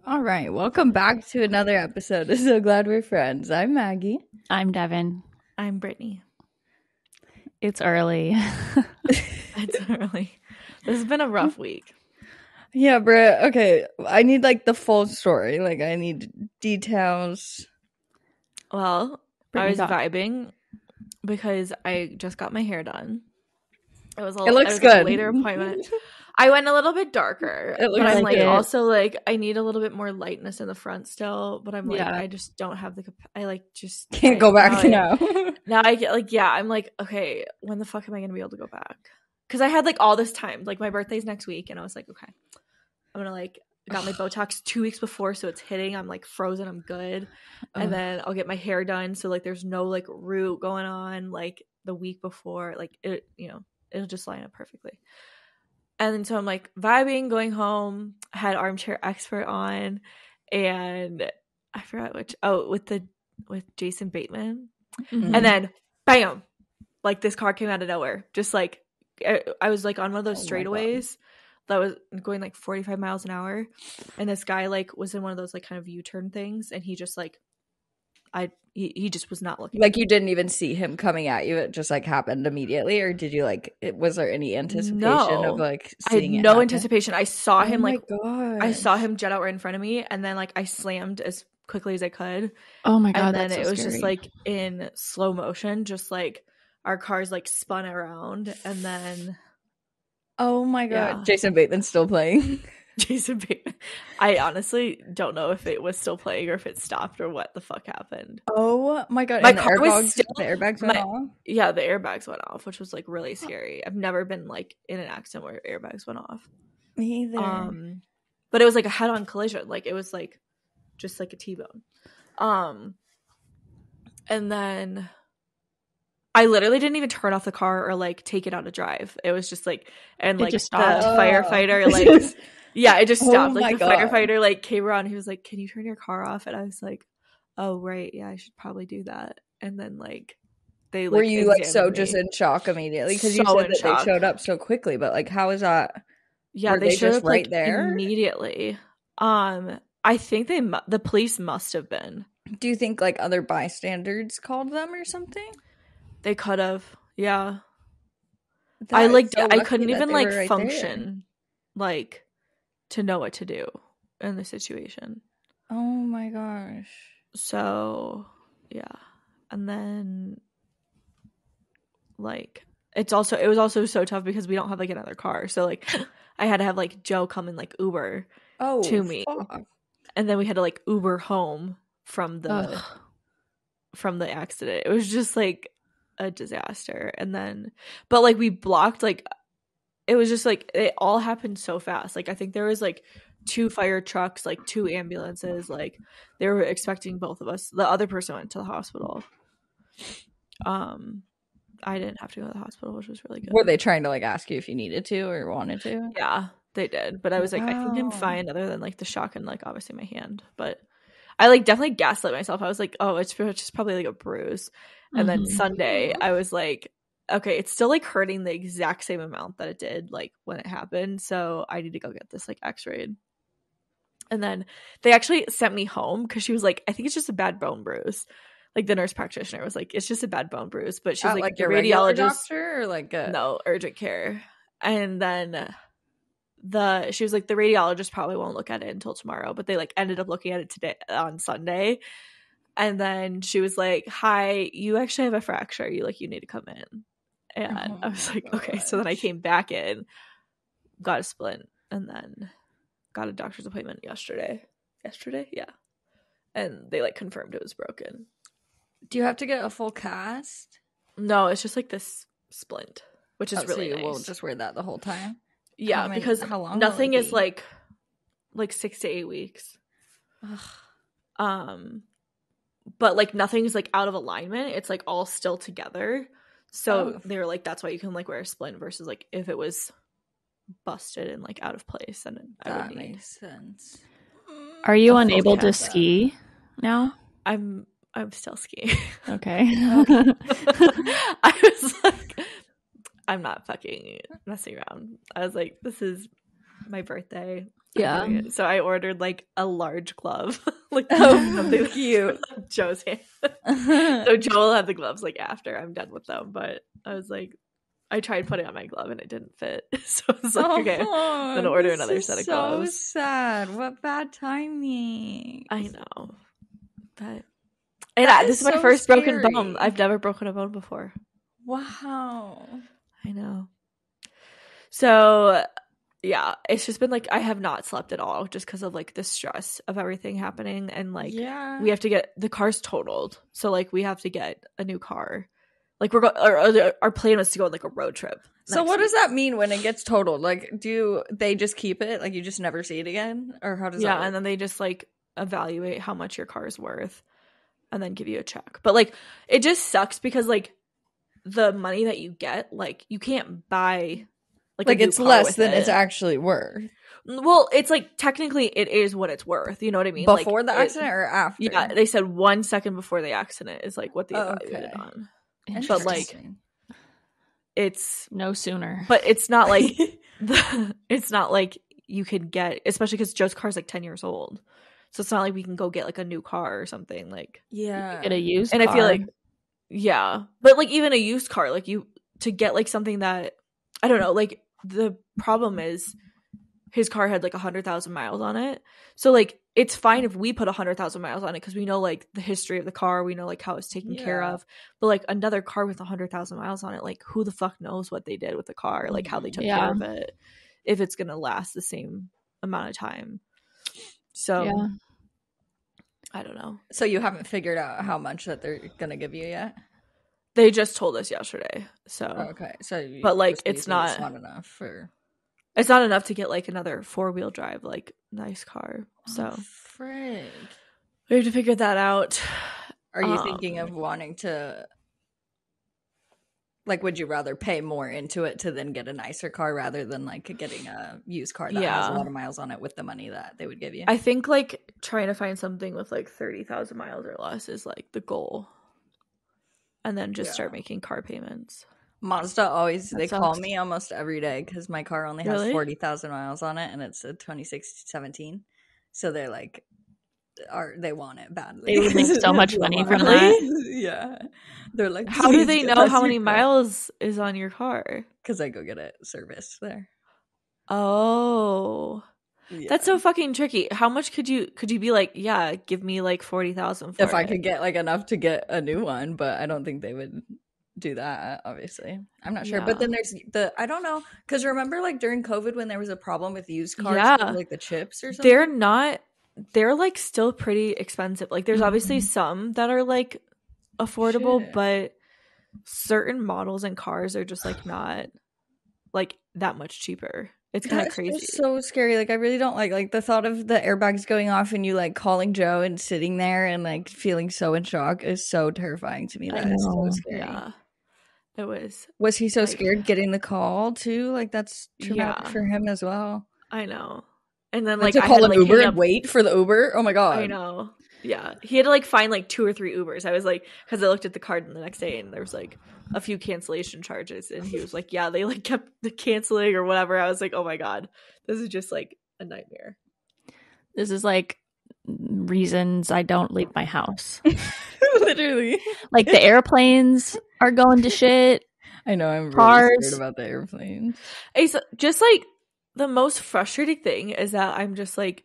All right, welcome back to another episode of So Glad We're Friends. I'm Maggie. I'm Devin. I'm Brittany. It's early. It's early. This has been a rough week. Yeah, Britt. Okay, I need like the full story. Like, I need details. Well, Brittany I was got- vibing because I just got my hair done. It looks a good. later appointment. I went a little bit darker, It looks but I'm like like it. also like I need a little bit more lightness in the front still. But I'm like Yeah. I just don't have the I like just Can't go back now. Now I get like I'm like okay, when the fuck am I gonna be able to go back? Because I had like all this time. Like my birthday's next week, and I was like, okay, I'm gonna like got my Botox 2 weeks before, so it's hitting. I'm like frozen. I'm good, and then I'll get my hair done. So like there's no like root going on like the week before. Like it, it'll just line up perfectly. And then so I'm like vibing, going home. I had Armchair Expert on, and I forgot which. Oh, with Jason Bateman. Mhm. And then bam, like this car came out of nowhere. Just like I was like on one of those Oh my God. straightaways that was going like 45 miles an hour, and this guy like was in one of those like kind of U-turn things, and he just like he just was not looking. Like, you didn't even see him coming at you. It just like happened immediately, or did you like? Was there any anticipation of like I had seeing it no happen? anticipation. I saw him Oh my like gosh. I saw him jet out right in front of me, and then like I slammed as quickly as I could. Oh my god, And then that's it so was scary. just like in slow motion, just like our cars like spun around, and then Oh my god, Yeah. Jason Bateman's still playing. Jason Bateman. I honestly don't know if it was still playing or if it stopped or what the fuck happened. Oh my god, My and the car was airbags, still- the airbags went my- off. Yeah, the airbags went off, which was like really scary. I've never been like in an accident where airbags went off. Me either. But it was like a head-on collision. Like it was like just like a T-bone. And then I literally didn't even turn off the car or like take it out to drive. It was just like, and It like just the stopped. firefighter like yeah, it just Oh stopped. my Like the God. firefighter like came around. He was like, "Can you turn your car off?" And I was like, "Oh right, yeah, I should probably do that." And then like they like Were you like so examined just me. in shock immediately? Because you So said in that shock. they showed up so quickly, but like, how is that? Yeah, were they they showed just up right like there? immediately. I think the police must have been. Do you think like other bystanders called them or something? They could have. Yeah. That is so I lucky couldn't that even they like were right function like to know what to do in the situation. there. Oh my gosh. So yeah. And then like it was also so tough because we don't have like another car. So like I had to have like Joe come in like Uber Oh, to me. fuck. And then we had to like Uber home from the accident. It was just like a disaster. And then but like we blocked like it was just like it all happened so fast. Like I think there was like 2 fire trucks, like 2 ambulances, like they were expecting both of us. The other person went to the hospital. I didn't have to go to the hospital, which was really good. Were they trying to like ask you if you needed to or wanted to? Yeah, they did. But I was like, I think I'm Wow. fine other than like the shock and like obviously my hand. But I like definitely gaslit myself. I was like, oh, it's just probably like a bruise. And then Mhm. Sunday, I was like, okay, it's still like hurting the exact same amount that it did like when it happened. So I need to go get this like x-rayed. And then they actually sent me home because she was like, I think it's just a bad bone bruise. Like the nurse practitioner was like, it's just a bad bone bruise. But she's At, like, your the regular radiologist. doctor or like a No, urgent care. And then she was like, the radiologist probably won't look at it until tomorrow, but they like ended up looking at it today on Sunday. And then she was like, hi, you actually have a fracture. You need to come in. And Oh I was my like, okay. So then I gosh. came back in, got a splint, and then got a doctor's appointment yesterday. Yeah. And they like confirmed it was broken. Do you have to get a full cast? No, it's just like this splint, which is Oh, really so you nice. will just wear that the whole time? Yeah, because how long will nothing it is be? like 6 to 8 weeks. Ugh. But like nothing's like out of alignment. It's like all still together. So Oh. they were like, that's why you can like wear a splint versus like if it was busted and like out of place, and I That would need. makes sense. Are you full unable to cast. ski now? I'm still skiing. Okay. I was like, I'm not fucking messing around. I was like, this is my birthday. Yeah. So I ordered like a large glove, like Oh, cute. Joe's hand. So Joe will have the gloves like after I'm done with them. But I was like, I tried putting on my glove and it didn't fit. So I was like, okay, I'm gonna order another set of gloves. So sad. What bad timing. I know, but this is my first broken bone. I've never broken a bone before. Wow. I know. So yeah, it's just been like I have not slept at all just because of like the stress of everything happening, and like we have to get the car's totaled, so like we have to get a new car. Like our plan was to go on like a road trip. So what does that mean when it gets totaled? Like, do they just keep it? Like, you just never see it again, or how does that work? And then they just like evaluate how much your car is worth, and then give you a check. But like, it just sucks because like the money that you get, like you can't buy like it's less than it's actually worth. Well, it's like technically it is what it's worth. You know what I mean? Before the accident or after? Yeah, they said 1 second before the accident is like what they evaluated on. But like, it's no sooner. But it's not like it's not like you could get, especially because Joe's car's like 10 years old, so it's not like we can go get like a new car or something. Like, get a used and car. I feel like but like even a used car, like you to get like something that I don't know. Like the problem is his car had like 100,000 miles on it, so like it's fine if we put 100,000 miles on it because we know like the history of the car, we know like how it's taken care of. But like another car with 100,000 miles on it, like who the fuck knows what they did with the car, like how they took care of it, if it's gonna last the same amount of time. So I don't know. So you haven't figured out how much that they're gonna give you yet? They just told us yesterday. So okay, so but like it's not enough for. It's not enough to get like another 4-wheel drive like nice car. So frig. We have to figure that out. Are you thinking of wanting to, like, would you rather pay more into it to then get a nicer car rather than like getting a used car that has a lot of miles on it with the money that they would give you? I think like trying to find something with like 30,000 miles or less is like the goal, and then just start making car payments. Mazda always, they call me almost every day because my car only has 40,000 miles on it and it's a 2017. So they're like, they want it badly. They would make so much money from that. Yeah. They're like, how do they know how many miles is on your car? Because I go get it serviced there. Oh. Yeah. That's so fucking tricky. How much could you be like, give me like 40,000 for if I could get like enough to get a new one, but I don't think they would do that, obviously. I'm not sure. But then there's I don't know, because remember like during COVID when there was a problem with used cars with, like the chips or something? They're like still pretty expensive. Like there's obviously some that are like affordable, but certain models and cars are just like not like that much cheaper. It's kind of crazy. It's so scary. Like I really don't like the thought of the airbags going off and you like calling Joe and sitting there and like feeling so in shock is so terrifying to me. That is so scary. Yeah. It was. Was he so scared getting the call too? Like that's traumatic for him as well. I know. And then like to call an Uber and wait for the Uber. Oh my god. I know. Yeah. He had to like find like 2 or 3 Ubers. I was like, because I looked at the card the next day and there was like a few cancellation charges, and he was like, yeah, they like kept the canceling or whatever. I was like, oh my god, this is just like a nightmare. This is like reasons I don't leave my house. Literally. Like the airplanes are going to shit. I know, I'm really scared about the airplanes. It's just like the most frustrating thing is that I'm just like,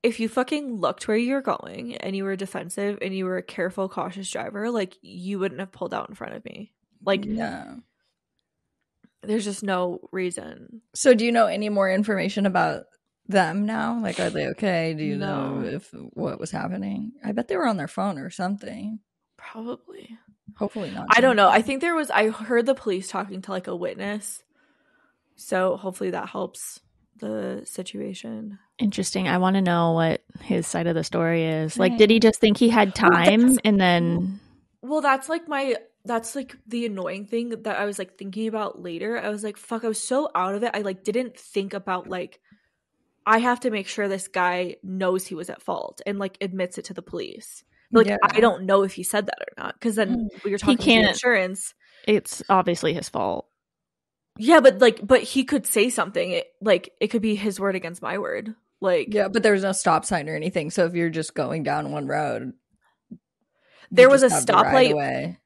if you fucking looked where you're going and you were defensive and you were a careful, cautious driver, like you wouldn't have pulled out in front of me. Like, there's just no reason. So do you know any more information about them now? Like, are they okay? Do you know what was happening? I bet they were on their phone or something. Probably. Hopefully not. I don't know. I think I heard the police talking to like a witness. So hopefully that helps the situation. Interesting. I want to know what his side of the story is. Like, did he just think he had time and then? Well, that's like the annoying thing that I was like thinking about later. I was like, fuck, I was so out of it. I like didn't think about like, I have to make sure this guy knows he was at fault and like admits it to the police. Like, I don't know if he said that or not, because then we were talking about insurance. It's obviously his fault. Yeah, but he could say something. It could be his word against my word. Like, yeah, but there was no stop sign or anything. So if you're just going down one road, there was a stoplight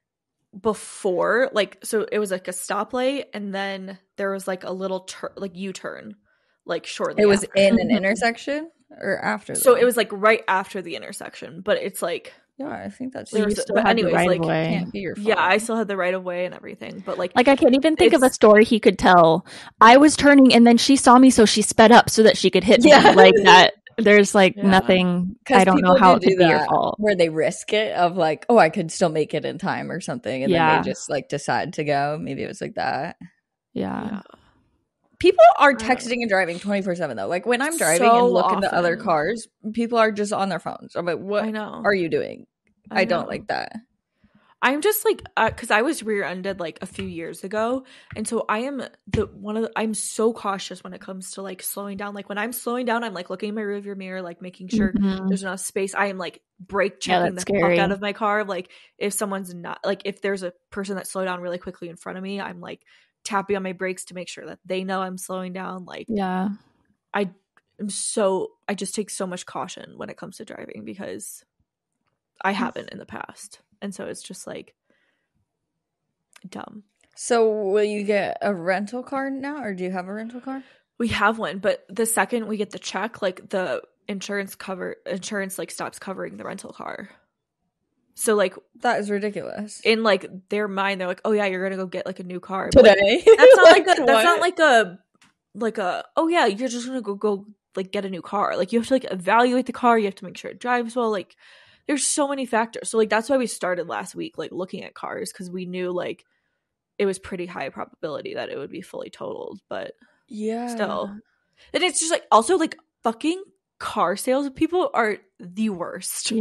before, like, so it was like a stoplight, and then there was like a little U-turn, like shortly. It was in an intersection or after. So it was like right after the intersection, but it's like, yeah, I think that's. So you still had the right of way. Can't be your fault. Yeah, I still had the right of way and everything, but like I can't even think of a story he could tell. I was turning, and then she saw me, so she sped up so that she could hit me. Like that. There's like nothing. I don't know how it could be your fault. Where they risk it of like, oh, I could still make it in time or something, and then they just like decide to go. Maybe it was like that. Yeah. People are texting and driving 24/7 though. Like when I'm driving and look into other cars, people are just on their phones. I'm like, what are you doing? I don't like that. I'm just like, because I was rear-ended like a few years ago, and so I'm so cautious when it comes to like slowing down. Like when I'm slowing down, I'm like looking in my rearview mirror, like making sure there's enough space. I am like brake checking the fuck out of my car. Like if someone's not, like if there's a person that slowed down really quickly in front of me, I'm like tapping on my brakes to make sure that they know I'm slowing down. Like, I just take so much caution when it comes to driving because I haven't in the past. And so it's just like dumb. So will you get a rental car now, or do you have a rental car? We have one, but the second we get the check, like the insurance like stops covering the rental car. So like that is ridiculous. In like their mind, they're like, "Oh yeah, you're gonna go get like a new car today." Like, that's not like a oh yeah, you're just gonna go like get a new car. Like you have to like evaluate the car. You have to make sure it drives well. Like there's so many factors. So like that's why we started last week like looking at cars, because we knew like it was pretty high probability that it would be fully totaled. But still, and it's just like also like fucking car sales people are the worst.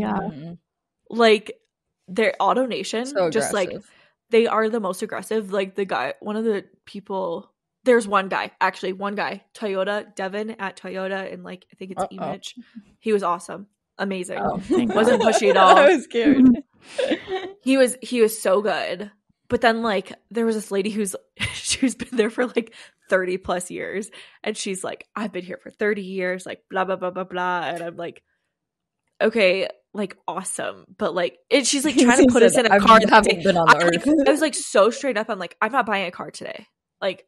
Like their AutoNation, just like they are the most aggressive. Like the guy, one of the people, there's one guy, Toyota, Devon at Toyota, and like I think it's Image. He was awesome. Amazing. Wasn't pushy at all. I was scared. He was so good. But then like there was this lady who's been there for like 30 plus years, and she's like, I've been here for 30 years, like blah blah blah blah blah. And I'm like, okay, like awesome. But like she's like trying to put us in a car. Been on the earth. I was like so straight up, I'm like, I'm not buying a car today. Like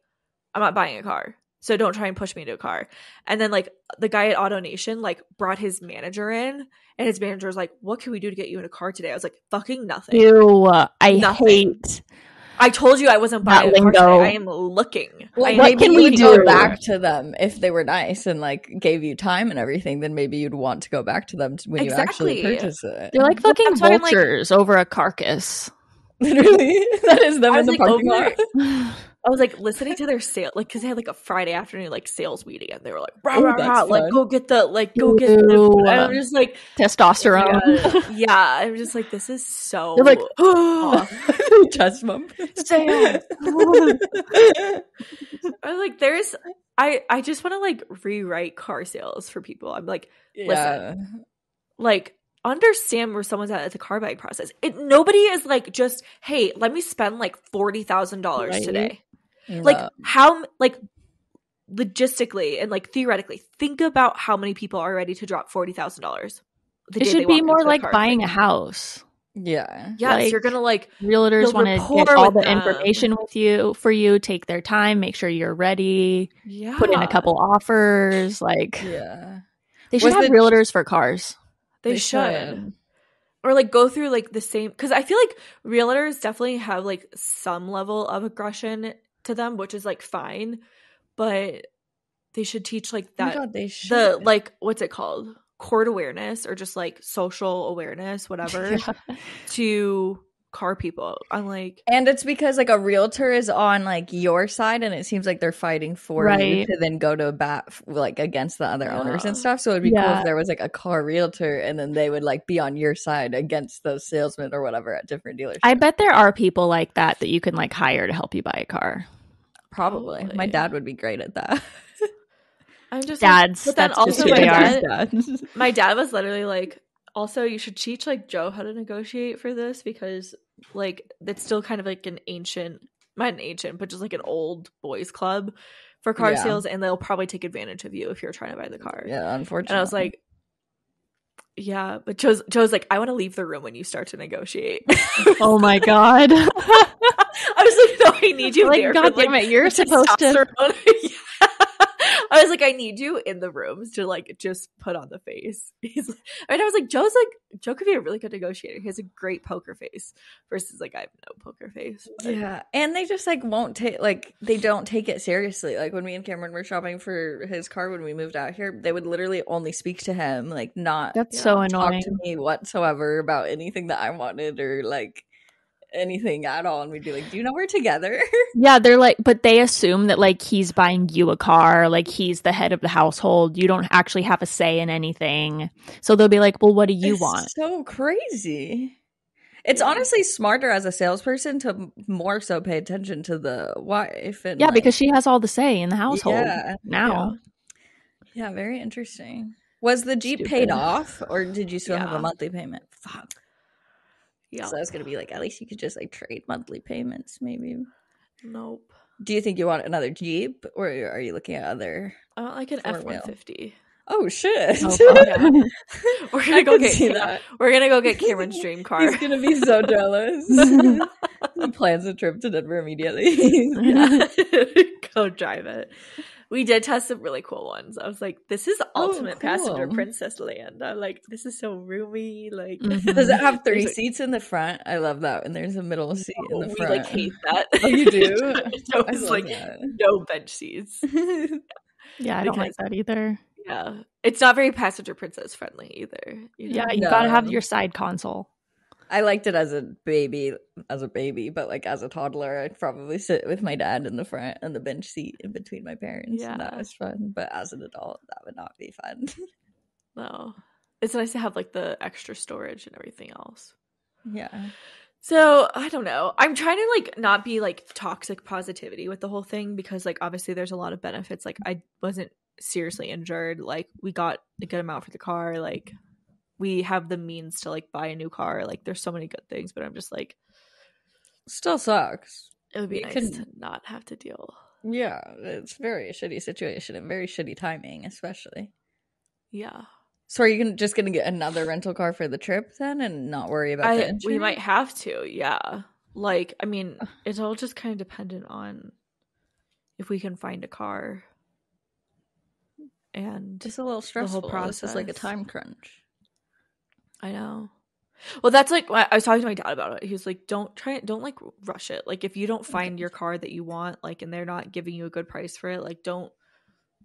I'm not buying a car. So don't try and push me into a car. And then like the guy at AutoNation like brought his manager in, and his manager was like, what can we do to get you in a car today? I was like, fucking nothing. Ew, hate. I told you I wasn't buying a car today. I am looking. Well, what can we do back to them if they were nice and like gave you time and everything? Then maybe you'd want to go back to them when you actually purchase it. They're like fucking vultures over a carcass. Literally, that is them in the parking lot. I was like listening to their sale, like because they had like a Friday afternoon like sales meeting, and they were like, rah, rah, rah, like go get the. I'm just like testosterone. Yeah, I'm just like, this is so. They're like, chest bump. I was like, I just want to like rewrite car sales for people. I'm like, listen, like understand where someone's at the car buying process. Nobody is like just, hey, let me spend like $40,000 today. Like how, like logistically and like theoretically, think about how many people are ready to drop $40,000. It should be more like buying a house. Yeah. Yes, like, you're gonna like realtors want to get all the information with you for you, take their time, make sure you're ready. Yeah. Put in a couple offers. Like they should have realtors for cars. They should. Or like go through like the same, because I feel like realtors definitely have like some level of aggression to them, which is like fine, but they should teach like that. Oh my God, they should. The like, what's it called? Court awareness, or just like social awareness, whatever, to car people. I'm like, and it's because like a realtor is on like your side, and it seems like they're fighting for you to then go to bat like against the other owners and stuff. So it'd be cool if there was like a car realtor, and then they would like be on your side against those salesmen or whatever at different dealerships. I bet there are people like that you can like hire to help you buy a car. Probably. My dad would be great at that. I'm just dads. Like, but then also my dad was literally like, also you should teach like Joe how to negotiate for this, because like that's still kind of like an ancient not an agent, but just like an old boys club for car sales, and they'll probably take advantage of you if you're trying to buy the car. Yeah, unfortunately. And I was like, yeah, but Joe's like, I want to leave the room when you start to negotiate. Oh my God. I was like, no, I need you like, there. God damn it, you're supposed to. Yeah. I was like, I need you in the rooms to like just put on the face. And I was like, Joe could be a really good negotiator. He has a great poker face versus like I have no poker face. But. Yeah, and they just like won't take they don't take it seriously. Like when me and Cameron were shopping for his car when we moved out here, they would literally only speak to him, like not so annoying. talk to me whatsoever about anything that I wanted or like anything at all, and we'd be like, do you know we're together? Yeah, they're like, but they assume that like he's buying you a car, like he's the head of the household, you don't actually have a say in anything, so they'll be like, well, what do you want? So crazy. It's honestly smarter as a salesperson to more so pay attention to the wife, and like, because she has all the say in the household now. Yeah, very interesting. Was the Jeep paid off, or did you still have a monthly payment? Fuck. Yeah. So I was gonna be like, at least you could just like trade monthly payments, maybe. Nope. Do you think you want another Jeep, or are you looking at other? I want like an F-150. Oh shit! Oh, we're gonna go get We're gonna go get Cameron's dream car. He's gonna be so jealous. He plans a trip to Denver immediately. Go drive it. We did test some really cool ones. I was like, this is ultimate passenger princess land. I'm like, this is so roomy. Like, does it have 3 seats in the front? I love that. And there's a middle seat in the front. We like hate that. Oh, you do? So it's like no bench seats. Yeah, I don't like that either. Yeah, it's not very passenger princess friendly either. You gotta have your side console. I liked it as a baby, but like as a toddler, I'd probably sit with my dad in the front and the bench seat in between my parents. Yeah, and that was fun. But as an adult, that would not be fun. No, it's nice to have like the extra storage and everything else. Yeah. So I don't know. I'm trying to like not be like toxic positivity with the whole thing because like obviously there's a lot of benefits. Like I wasn't seriously injured. Like we got a good amount for the car. Like we have the means to like buy a new car. Like there's so many good things, but I'm just like, still sucks. It would be nice to not have to deal. Yeah, it's very shitty situation and very shitty timing, especially. Yeah. So are you just gonna get another rental car for the trip then, and not worry about the insurance? We might have to. Yeah. Like I mean, it's all just kind of dependent on if we can find a car. And it's a little stressful. The whole process is like a time crunch. I know. Well, that's like I was talking to my dad about it. He was like, don't like rush it. Like if you don't find your car that you want, like, and they're not giving you a good price for it, like don't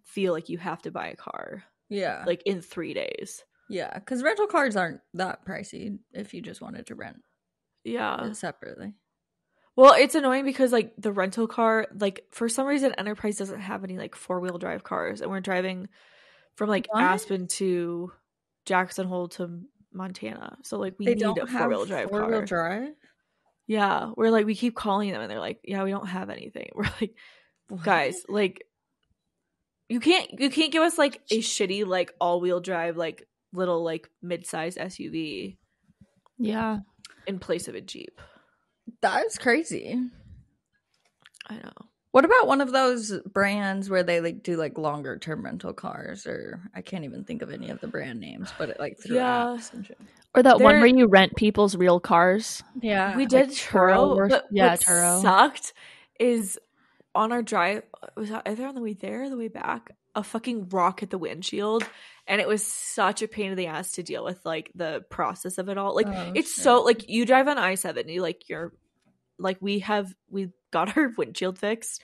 feel like you have to buy a car. Yeah. Like in 3 days. Yeah, because rental cars aren't that pricey if you just wanted to rent. Yeah. Separately. Well, it's annoying because like the rental car, like for some reason Enterprise doesn't have any like 4-wheel drive cars, and we're driving from like Aspen to Jackson Hole to Montana. So like we need a 4-wheel drive car. 4-wheel drive? Yeah. We're like, we keep calling them and they're like, yeah, we don't have anything. We're like, guys, like you can't give us like a shitty like all-wheel drive like little like mid-sized SUV. Yeah. In place of a Jeep. That's crazy. I know. What about one of those brands where they like do like longer term rental cars, or I can't even think of any of the brand names, but it like through apps and shit. Or that one where you rent people's real cars. Yeah. We did Turo. But what Turo sucked is on our drive, was that either on the way there or the way back, a fucking rock hit the windshield, and it was such a pain in the ass to deal with like the process of it all. Like so like you drive on I-70, like you're like we got our windshield fixed,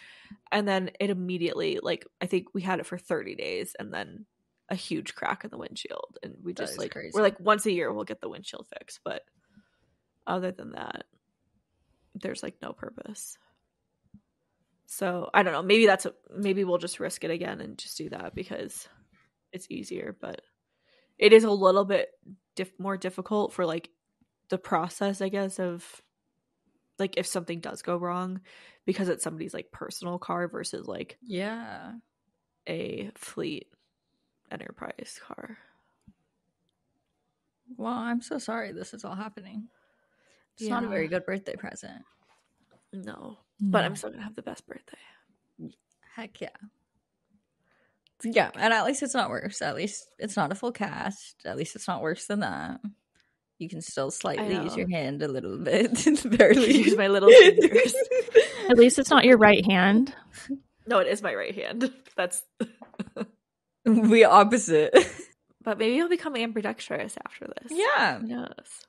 and then it immediately like I think we had it for 30 days and then a huge crack in the windshield, and we just like crazy. We're like once a year we'll get the windshield fixed, but other than that there's like no purpose. So I don't know, maybe we'll just risk it again and just do that because it's easier, but it is a little bit more difficult for like the process, I guess, of like if something does go wrong, because it's somebody's like personal car versus like a fleet Enterprise car. Well, I'm so sorry this is all happening. It's not a very good birthday present. No. But I'm still gonna have the best birthday. Heck yeah. Yeah, and at least it's not worse. At least it's not a full cast. At least it's not worse than that. You can still slightly use your hand a little bit. Barely use my little fingers. At least it's not your right hand. No, it is my right hand. That's we opposite. But maybe I'll become ambidextrous after this. Yeah. Who knows?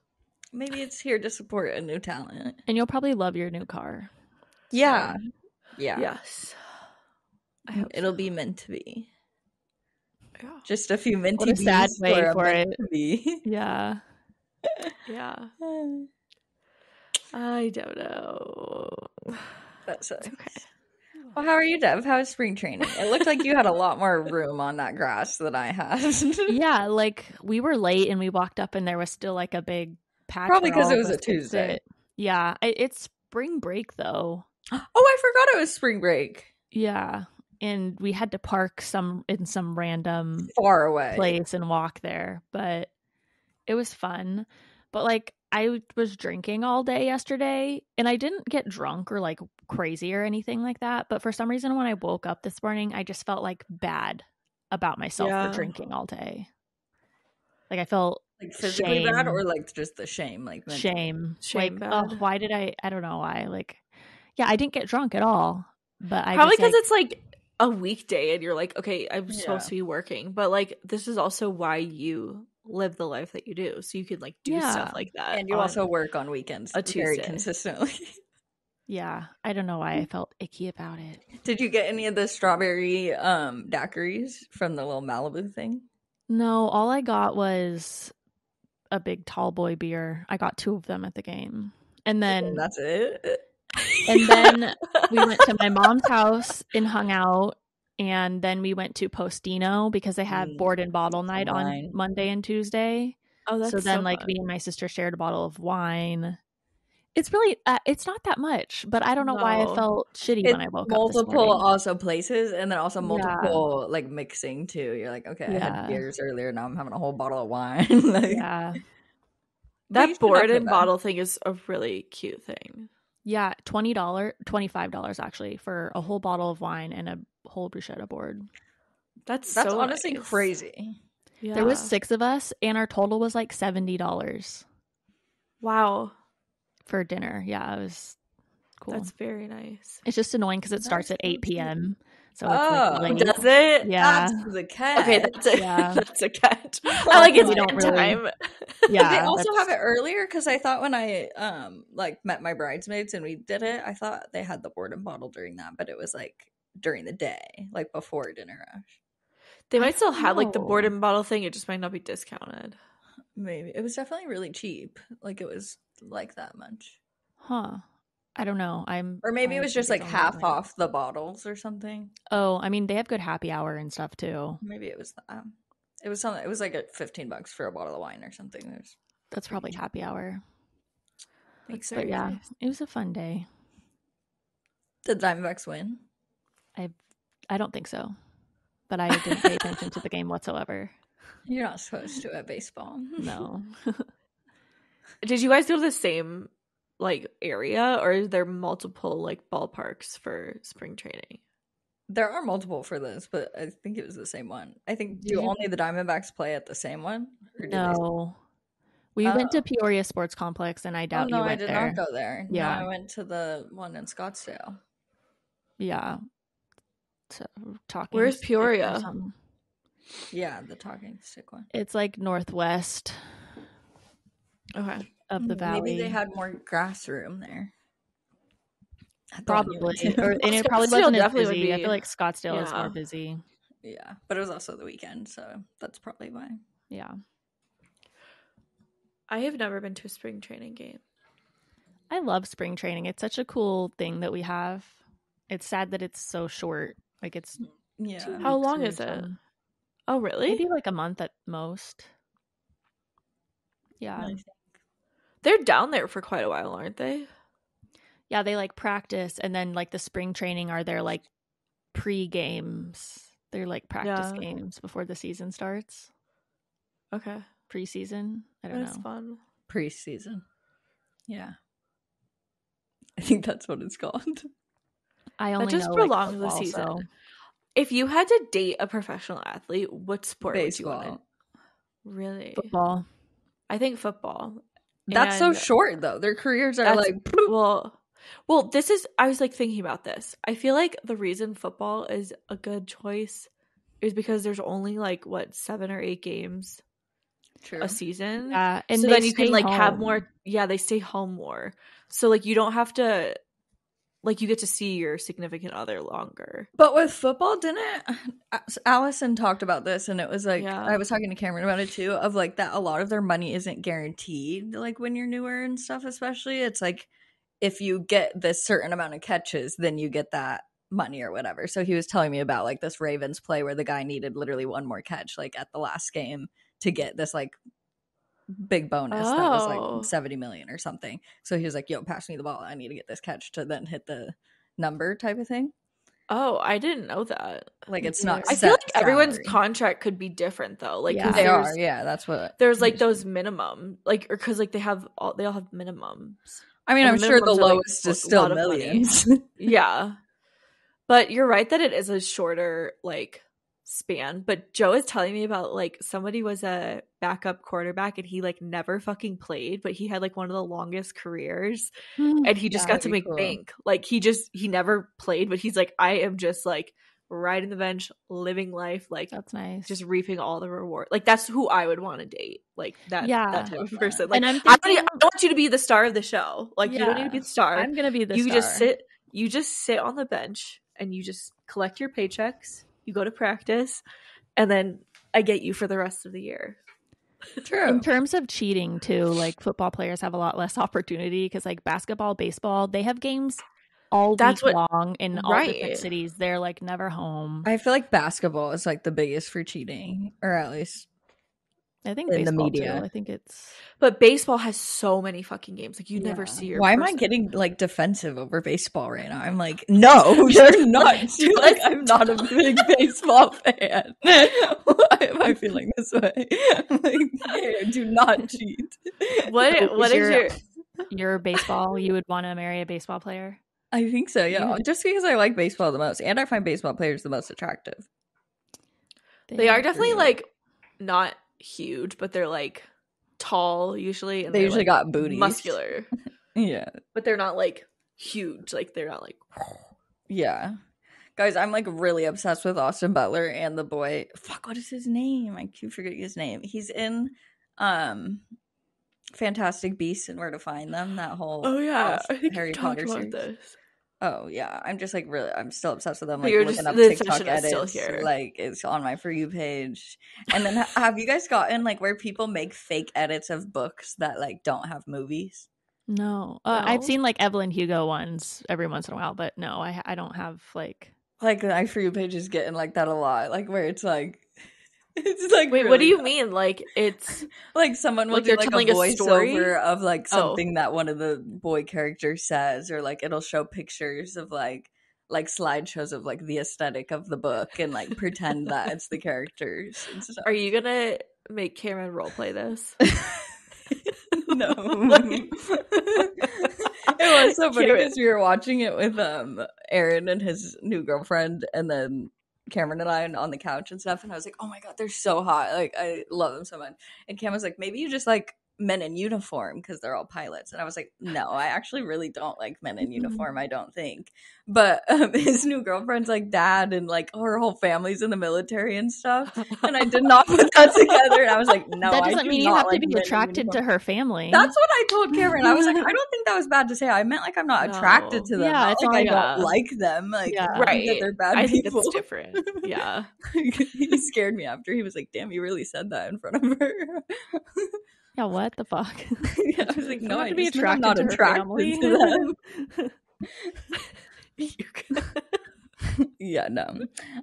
Maybe it's here to support a new talent. And you'll probably love your new car. Yeah. Yeah. Yes. I hope it'll be meant to be. Yeah. Just a few minty what a sad way for it to be. Yeah. Yeah. I don't know. That's okay. Okay. Well, how are you, Dev? How is spring training? It looked like you had a lot more room on that grass than I had. Yeah, like we were late and we walked up and there was still like a big patch. Probably because it was a Tuesday. Yeah, it's spring break though. Oh, I forgot it was spring break. Yeah, and we had to park in some random far away place and walk there, but it was fun. But like I was drinking all day yesterday and I didn't get drunk or like crazy or anything like that. But for some reason, when I woke up this morning, I just felt like bad about myself for drinking all day. Like I felt like physically bad or like just the shame, like shame like, bad. Oh, why did I don't know why. Like, yeah, I didn't get drunk at all, but I probably because it's like a weekday and you're like, okay, I'm supposed to be working, but like this is also why you live the life that you do, so you could like do stuff like that, and you also work on weekends very consistently. Yeah, I don't know why I felt icky about it. Did you get any of the strawberry daiquiris from the little Malibu thing? No, all I got was a big tall boy beer. I got 2 of them at the game, and then that's it. And then we went to my mom's house and hung out. And then we went to Postino because they had board and bottle night on Monday and Tuesday. Oh, that's so then like fun. Me and my sister shared a bottle of wine. It's really, it's not that much, but I don't know why I felt shitty when I woke up this morning. Multiple also places and then also multiple like mixing too. You're like, okay, I had beers earlier. Now I'm having a whole bottle of wine. Like, that board and bottle thing is a really cute thing. Yeah, $25 actually for a whole bottle of wine and a whole bruschetta board. That's so honestly crazy. Yeah. There was 6 of us and our total was like $70. Wow. For dinner. Yeah, it was cool. That's very nice. It's just annoying because it starts at 8 p.m. So it's like late. Does it? Yeah. That's the catch. Okay, that's a catch. I like it's don't time. Yeah. They also have it earlier because I thought when I like met my bridesmaids and we did it, I thought they had the board and bottle during that, but it was like during the day, like before dinner rush. They might still have like the board and bottle thing. It just might not be discounted. Maybe. It was definitely really cheap. Like it was like that much. Huh. I don't know. Or maybe it was just like half off the bottles or something. Oh, I mean, they have good happy hour and stuff too. Maybe it was that. It was something. It was like at $15 for a bottle of wine or something. That's probably happy hour. But yeah, it was a fun day. Did the Diamondbacks win? I don't think so, but I didn't pay attention to the game whatsoever. You're not supposed to at baseball. No. Did you guys go to the same like area, or is there multiple like ballparks for spring training? There are multiple for this, but I think it was the same one. I think only the Diamondbacks play at the same one? No. We went to Peoria Sports Complex, and I doubt you went there. I did not go there. Yeah. No, I went to the one in Scottsdale. Yeah. So, where's Peoria? Yeah, the talking stick one. It's like northwest. Okay. Of the valley. Maybe they had more grass room there. Probably. And it probably wasn't as busy. I feel like Scottsdale is more busy. Yeah, but it was also the weekend, so that's probably why. Yeah. I have never been to a spring training game. I love spring training. It's such a cool thing that we have. It's sad that it's so short. Like it's 2 weeks. How long is it? Oh, really? Maybe like a month at most. Yeah. They're down there for quite a while, aren't they? Yeah, they like practice, and then like the spring training are their like pre-games. They're like practice games before the season starts. Okay. Preseason. I don't know. That's fun. Preseason. Yeah. I think that's what it's called. I only that just know prolongs football, the season. So. If you had to date a professional athlete, what sport Baseball. would you want to? Really? Football. I think football. That's so short though. Their careers are like well, this is, I was like thinking about this. I feel like the reason football is a good choice is because there's only like 7 or 8 games a season. Yeah, and so then you can like have more. Yeah, they stay home more. So like you don't have to, like, you get to see your significant other longer. But with football, didn't Allison talked about this, and it was like, I was talking to Cameron about it too, of like that a lot of their money isn't guaranteed, like when you're newer and stuff, especially. It's like if you get this certain amount of catches, then you get that money or whatever. So he was telling me about like this Ravens play where the guy needed literally one more catch like at the last game to get this like big bonus that was like 70 million or something. So he was like, yo, pass me the ball, I need to get this catch to then hit the number type of thing. Oh, I didn't know that. Like it's not I feel like everyone's contract could be different though. Like they are, that's what there's like those minimum, like, or because like they all have minimums. I mean, I'm sure the lowest is still millions. Yeah, but you're right that it is a shorter like span. But Joe is telling me about like somebody was a backup quarterback and he like never fucking played, but he had like one of the longest careers and he just got to make bank. Like he never played, but he's like, I am just like riding the bench, living life, like that's nice, just reaping all the reward. Like that's who I would want to date, like that type of person. Like, and I want you to be the star of the show. Like you don't need to be the star. I'm gonna be the star. You just sit on the bench and you just collect your paychecks. You go to practice, and then I get you for the rest of the year. True. In terms of cheating too, like football players have a lot less opportunity because like basketball, baseball, they have games all week long in all different cities. They're like never home. I feel like basketball is like the biggest for cheating, or at least I think in the media. Too. I think it's, but baseball has so many fucking games. Like you never see your. Why am I getting like defensive over baseball right now? I'm like, no, you're not. Like I'm not a big baseball fan. Why am I feeling this way? I'm like, do not cheat. What is your baseball? You would want to marry a baseball player? I think so. Yeah, just because I like baseball the most, and I find baseball players the most attractive. They are definitely like not huge, but they're like tall usually, and they usually like got booties, muscular. Yeah, but they're not like huge. Like they're not like yeah. Guys, I'm like really obsessed with Austin Butler and the boy. Fuck, what is his name? I keep forgetting his name. He's in Fantastic Beasts and Where to Find Them. That whole I think Harry Potter series. This. Oh yeah, I'm just like really, I'm still obsessed with them. Like you're looking just, up the TikTok edits, still here. Like it's on my For You page. And then have you guys gotten like where people make fake edits of books that like don't have movies? No, I've seen like Evelyn Hugo ones every once in a while, but no, I don't have like the For You page is getting like that a lot, like where it's like. It's like, wait, really what do you mean? Like it's like someone will do like a voiceover of like something that one of the boy characters says, or like it'll show pictures of like slideshows of like the aesthetic of the book and like pretend that it's the characters and stuff. Are you gonna make Cameron roleplay this? No. It was so funny because we were watching it with Aaron and his new girlfriend, and then Cameron and I on the couch and stuff, and I was like, oh my god, they're so hot, like I love them so much. And Cam was like, maybe you just like men in uniform because they're all pilots. And I was like, no, I actually really don't like men in uniform, I don't think. But his new girlfriend's like dad and like her whole family's in the military and stuff, and I did not put that together. And I was like, no, that doesn't mean you have like to be attracted to her family. That's what I told Cameron. I was like, I don't think that was bad to say. I meant like I'm not attracted to them. Yeah, it's like I don't like them. Like right, that they're bad I people. think it's different. Yeah. He scared me after. He was like, damn, you really said that in front of her. Yeah, what the fuck? Yeah, I was like, no, I to be attracted not to attracted family. to them. Yeah, no.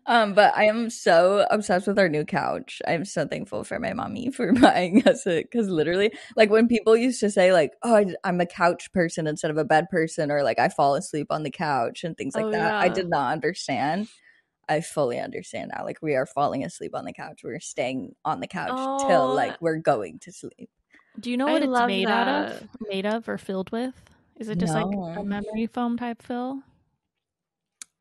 But I am so obsessed with our new couch. I'm so thankful for my mommy for buying us it, because literally, like when people used to say like, oh, I'm a couch person instead of a bed person, or like I fall asleep on the couch and things like that. I did not understand. I fully understand now. Like we are falling asleep on the couch. We're staying on the couch till like we're going to sleep. Do you know what it's made of or filled with? Is it just like a memory foam type fill?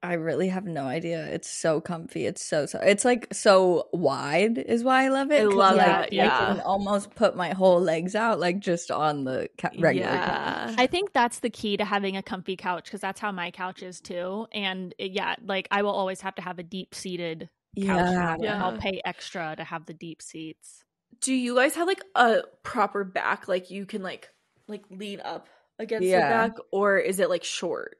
I really have no idea. It's so comfy. It's so it's like so wide is why I love it. I love that. I can almost put my whole legs out like just on the regular couch. I think that's the key to having a comfy couch because that's how my couch is too. And like I will always have to have a deep seated couch. I'll pay extra to have the deep seats. Do you guys have like a proper back, like you can like lean up against the back, or is it like short?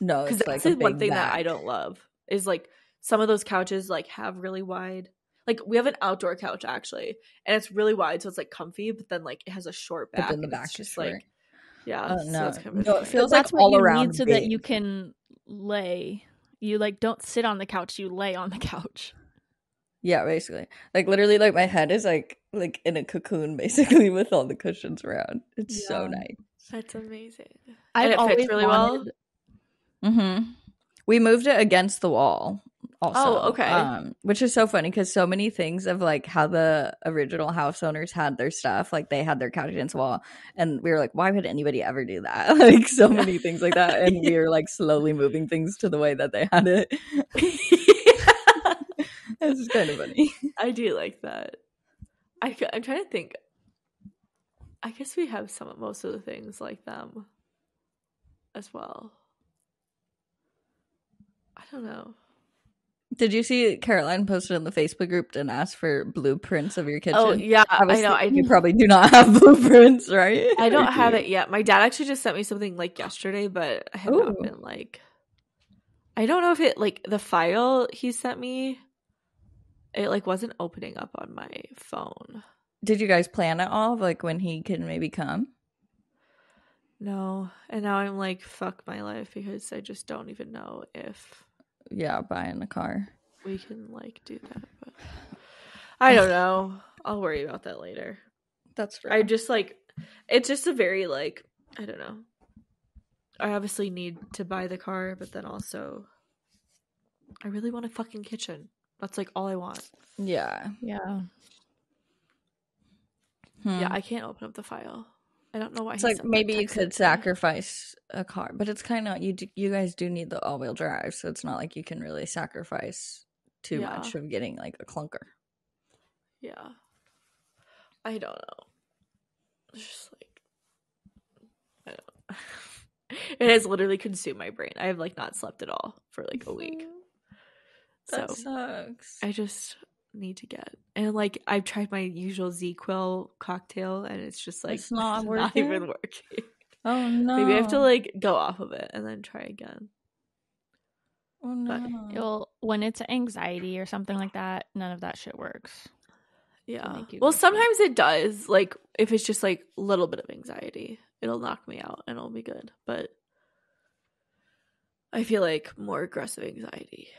No, because that's like one thing that I don't love is like some of those couches like have really wide. Like we have an outdoor couch actually, and it's really wide, so it's like comfy, but then like it has a short back. But then the back's just short. Like, yeah. Oh, no, so kind of it feels like all around so that you can lay. You like don't sit on the couch, you lay on the couch. Yeah, basically. Like literally, like my head is like in a cocoon, basically, with all the cushions around. It's so nice. That's amazing. I've always fits really well. Mm-hmm. We moved it against the wall also. Oh, okay. Which is so funny because so many things of like how the original house owners had their stuff, like they had their couch against the wall, and we were like, why would anybody ever do that? Like so many things like that, and we were like slowly moving things to the way that they had it. This is kind of funny. I do like that. I'm trying to think. I guess we have most of the things like them as well. I don't know. Did you see Caroline posted in the Facebook group and asked for blueprints of your kitchen? Oh, yeah. I know. You probably do not have blueprints, right? I don't have it yet. My dad actually just sent me something like yesterday, but I have not been like... I don't know if it, like, the file he sent me, it, like, wasn't opening up on my phone. Did you guys plan it all, like, when he can maybe come? No. And now I'm like, fuck my life, because I just don't even know if... Yeah, buying a car. We can, like, do that, but... I don't know. I'll worry about that later. That's true. I just, like... It's just a very, like... I don't know. I obviously need to buy the car, but then also... I really want a fucking kitchen. That's, like, all I want. Yeah. Yeah. Yeah, I can't open up the file. I don't know why. It's like maybe you could sacrifice a car, but it's kind of you guys do need the all-wheel drive, so it's not like you can really sacrifice too much of getting like a clunker. Yeah, I don't know. It's just like I don't know. It has literally consumed my brain. I have like not slept at all for like a week. That sucks. I just need to get, and like I've tried my usual ZQL cocktail and it's just like it's not even working. Oh no, maybe I have to like go off of it and then try again. Oh no. Well, when it's anxiety or something like that, none of that shit works. Yeah, well sometimes it does, like if it's just like a little bit of anxiety, it'll knock me out and it'll be good, but I feel like more aggressive anxiety.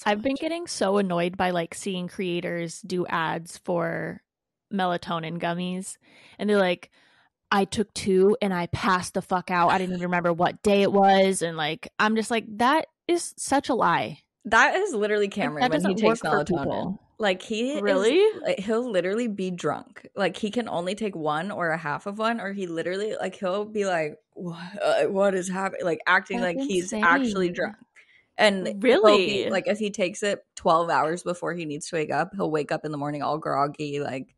I've been getting so annoyed by like seeing creators do ads for melatonin gummies, and they're like, I took 2 and I passed the fuck out. I didn't even remember what day it was, and like I'm just like, that is such a lie. That is literally Cameron when he takes melatonin. Like he'll literally be drunk. Like he can only take 1 or a half of one, or he literally like he'll be like, what is happening? Like acting like he's actually drunk. And really, like if he takes it 12 hours before he needs to wake up, he'll wake up in the morning all groggy, like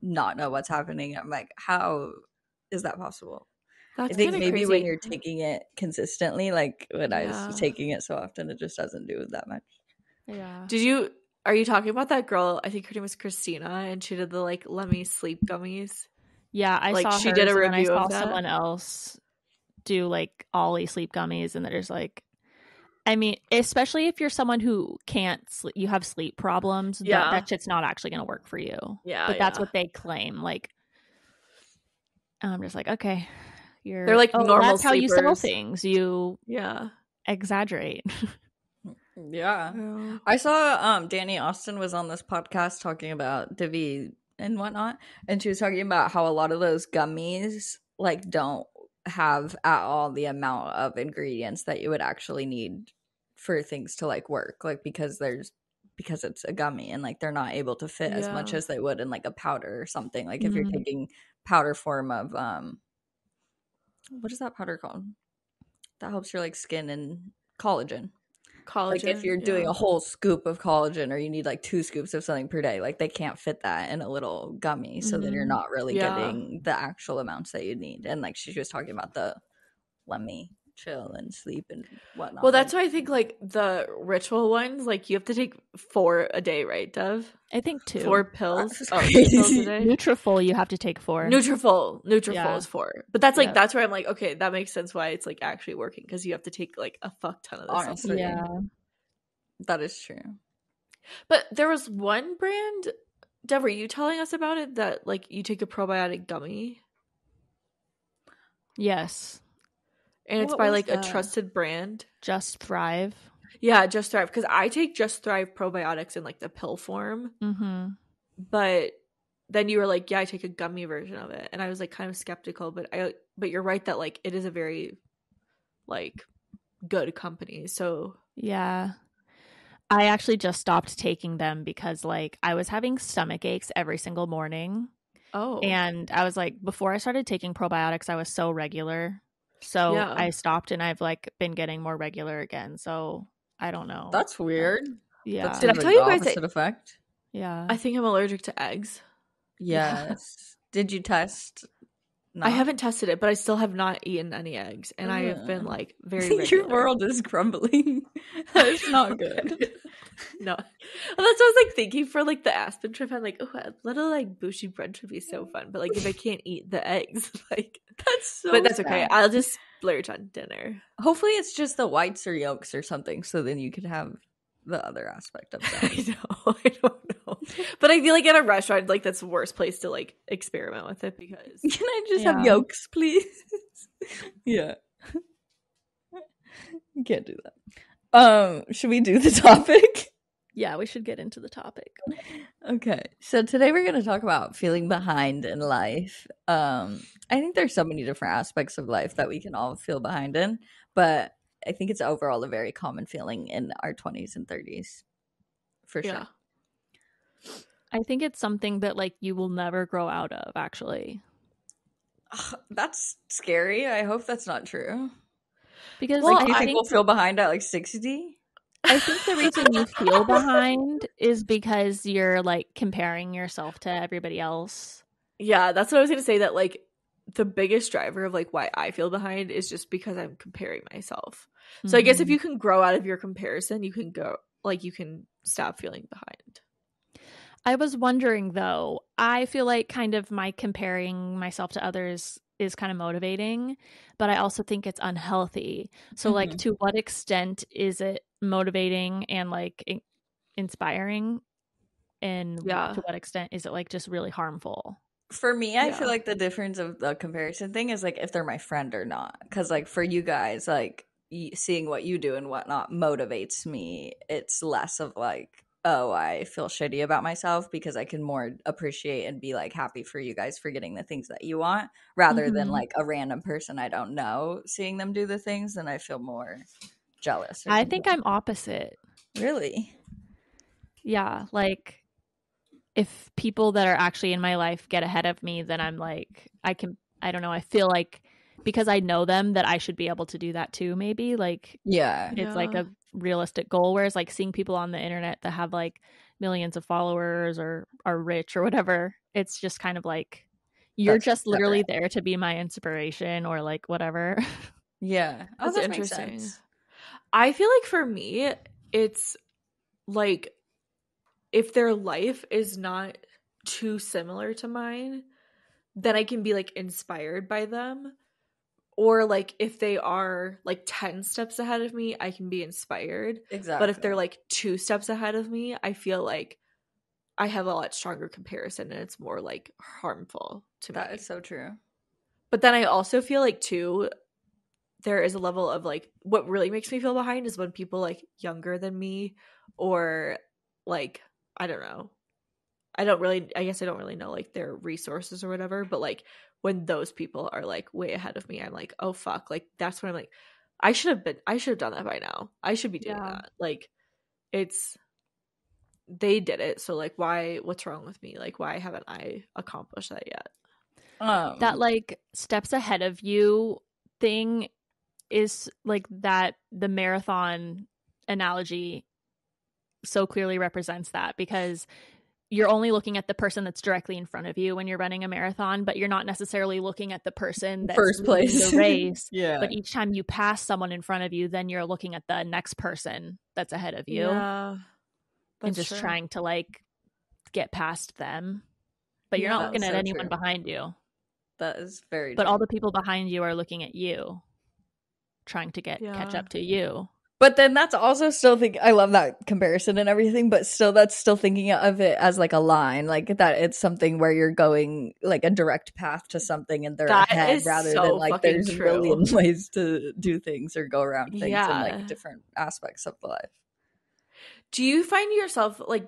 not know what's happening. I'm like, how is that possible? I think maybe crazy. When you're taking it consistently, like when I was taking it so often, it just doesn't do that much. Yeah. Are you talking about that girl? I think her name was Christina, and she did the like Let Me Sleep gummies. Yeah, I saw she did a review. And I saw of that. Someone else do like Ollie sleep gummies, and there's like, I mean, especially if you're someone who can't sleep, you have sleep problems, that shit's not actually going to work for you. Yeah. But that's what they claim. Like, I'm just like, okay, they're like normal that's how sleepers. You sell things. You exaggerate. Yeah. I saw Danny Austin was on this podcast talking about Divi and whatnot, and she was talking about how a lot of those gummies like don't have at all the amount of ingredients that you would actually need for things to like work, like because it's a gummy and like they're not able to fit as much as they would in like a powder or something. Like if you're taking powder form of what is that powder called that helps your like skin and collagen? collagen. Like if you're doing a whole scoop of collagen, or you need like 2 scoops of something per day, like they can't fit that in a little gummy. So then you're not really getting the actual amounts that you need. And like she was talking about the let me chill and sleep and whatnot. Well, that's why I think like the ritual ones, like you have to take 4 a day, right, Dev? I think 2. 4 pills. 2 pills a day. Nutrafol, you have to take 4. Nutrafol is 4. But that's like that's where I'm like, okay, that makes sense why it's like actually working, because you have to take like a fuck ton of this. Honestly, that is true. But there was one brand, Dev, were you telling us about it, that like you take a probiotic gummy? Yes. And it's by like a trusted brand. Just Thrive. Yeah, Just Thrive. Because I take Just Thrive probiotics in like the pill form. Mm-hmm. But then you were like, yeah, I take a gummy version of it. And I was like kind of skeptical. But you're right that like it is a very like good company. So yeah. I actually just stopped taking them because like I was having stomach aches every single morning. Oh. And I was like, before I started taking probiotics, I was so regular. So I stopped, and I've like been getting more regular again. So I don't know. That's weird. Yeah. That's Did I tell you guys opposite effect? Yeah. I think I'm allergic to eggs. Yes. Did you test? I haven't tested it, but I still have not eaten any eggs, and I have been like very regular. Your world is crumbling. That's not good. No, well, that's what I was like thinking for like the Aspen trip. I'm like, oh, a little like bushy brunch would be so fun, but like if I can't eat the eggs, like that's so. But that's okay. I'll just splurge on dinner. Hopefully, it's just the whites or yolks or something, so then you could have the other aspect of that. I don't know, but I feel like at a restaurant, like that's the worst place to like experiment with it, because can I just have yolks, please? Yeah, you can't do that. Should we do the topic? Yeah, we should get into the topic. Okay, so today we're going to talk about feeling behind in life. I think there's so many different aspects of life that we can all feel behind in, but I think it's overall a very common feeling in our 20s and 30s, for sure. I think it's something that like you will never grow out of, actually. That's scary. I hope that's not true. Because like, do you think we'll feel behind at like 60? I think the reason you feel behind is because you're like comparing yourself to everybody else. Yeah, that's what I was going to say, that like the biggest driver of like why I feel behind is just because I'm comparing myself. Mm-hmm. So I guess if you can grow out of your comparison, you can go like you can stop feeling behind. I was wondering though, I feel like kind of my comparing myself to others is kind of motivating, but I also think it's unhealthy. So like to what extent is it motivating and like inspiring, and to what extent is it like just really harmful? For me, I feel like the difference of the comparison thing is like if they're my friend or not, because like for you guys, like seeing what you do and whatnot motivates me. It's less of like, oh, I feel shitty about myself, because I can more appreciate and be like happy for you guys for getting the things that you want, rather than like a random person I don't know seeing them do the things, then I feel more jealous. I think I'm opposite. Really? Yeah, like if people that are actually in my life get ahead of me, then I'm like, I don't know, I feel like because I know them that I should be able to do that too, maybe. Like, it's like a realistic goal. Whereas like seeing people on the internet that have like millions of followers or are rich or whatever, it's just kind of like you're just literally there to be my inspiration or like whatever. Yeah. Oh, that's interesting. I feel like for me, it's like if their life is not too similar to mine, then I can be like inspired by them. Or like if they are like 10 steps ahead of me, I can be inspired. Exactly. But if they're like 2 steps ahead of me, I feel like I have a lot stronger comparison, and it's more like harmful to me. That is so true. But then I also feel like too, there is a level of like what really makes me feel behind is when people like younger than me, or like I don't know, I guess I don't really know like their resources or whatever, but like when those people are like way ahead of me, I'm like, oh fuck, like that's when I'm like, I should have done that by now. I should be doing that. Like they did it, so like what's wrong with me? Like why haven't I accomplished that yet? That like steps ahead of you thing is like that the marathon analogy so clearly represents that, because you're only looking at the person that's directly in front of you when you're running a marathon, but you're not necessarily looking at the person that's first place the race. Yeah. But each time you pass someone in front of you, then you're looking at the next person that's ahead of you. Yeah. And just trying to like get past them. But you're not looking at anyone behind you. That is very But true. all the people behind you are looking at you, trying to catch up to you. But then that's also still I love that comparison and everything, but still that's still thinking of it as like a line, like that it's something where you're going like a direct path to something and they're ahead rather than like there's a million ways to do things or go around things in like different aspects of life. Do you find yourself like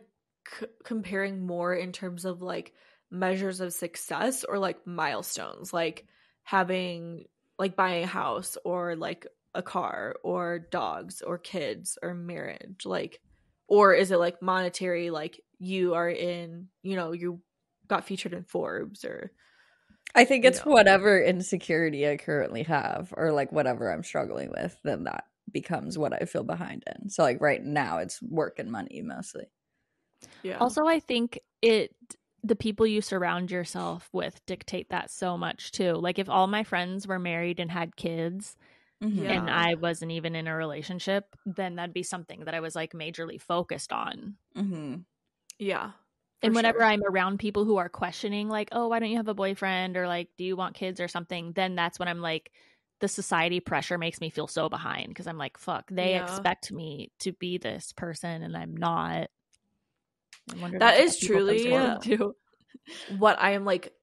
comparing more in terms of like measures of success or like milestones, like having like buying a house or like a car or dogs or kids or marriage, like, or is it like monetary, like you are in, you know, you got featured in Forbes? Or I think it's whatever insecurity I currently have or like whatever I'm struggling with, then that becomes what I feel behind in. So like right now it's work and money mostly. Yeah. Also, I think the people you surround yourself with dictate that so much too. Like if all my friends were married and had kids and I wasn't even in a relationship, then that'd be something that I was like majorly focused on. Yeah. And whenever I'm around people who are questioning like, oh, why don't you have a boyfriend, or like, do you want kids or something, then that's when I'm like, the society pressure makes me feel so behind, because I'm like, fuck, they expect me to be this person and I'm not. That is truly what I am like,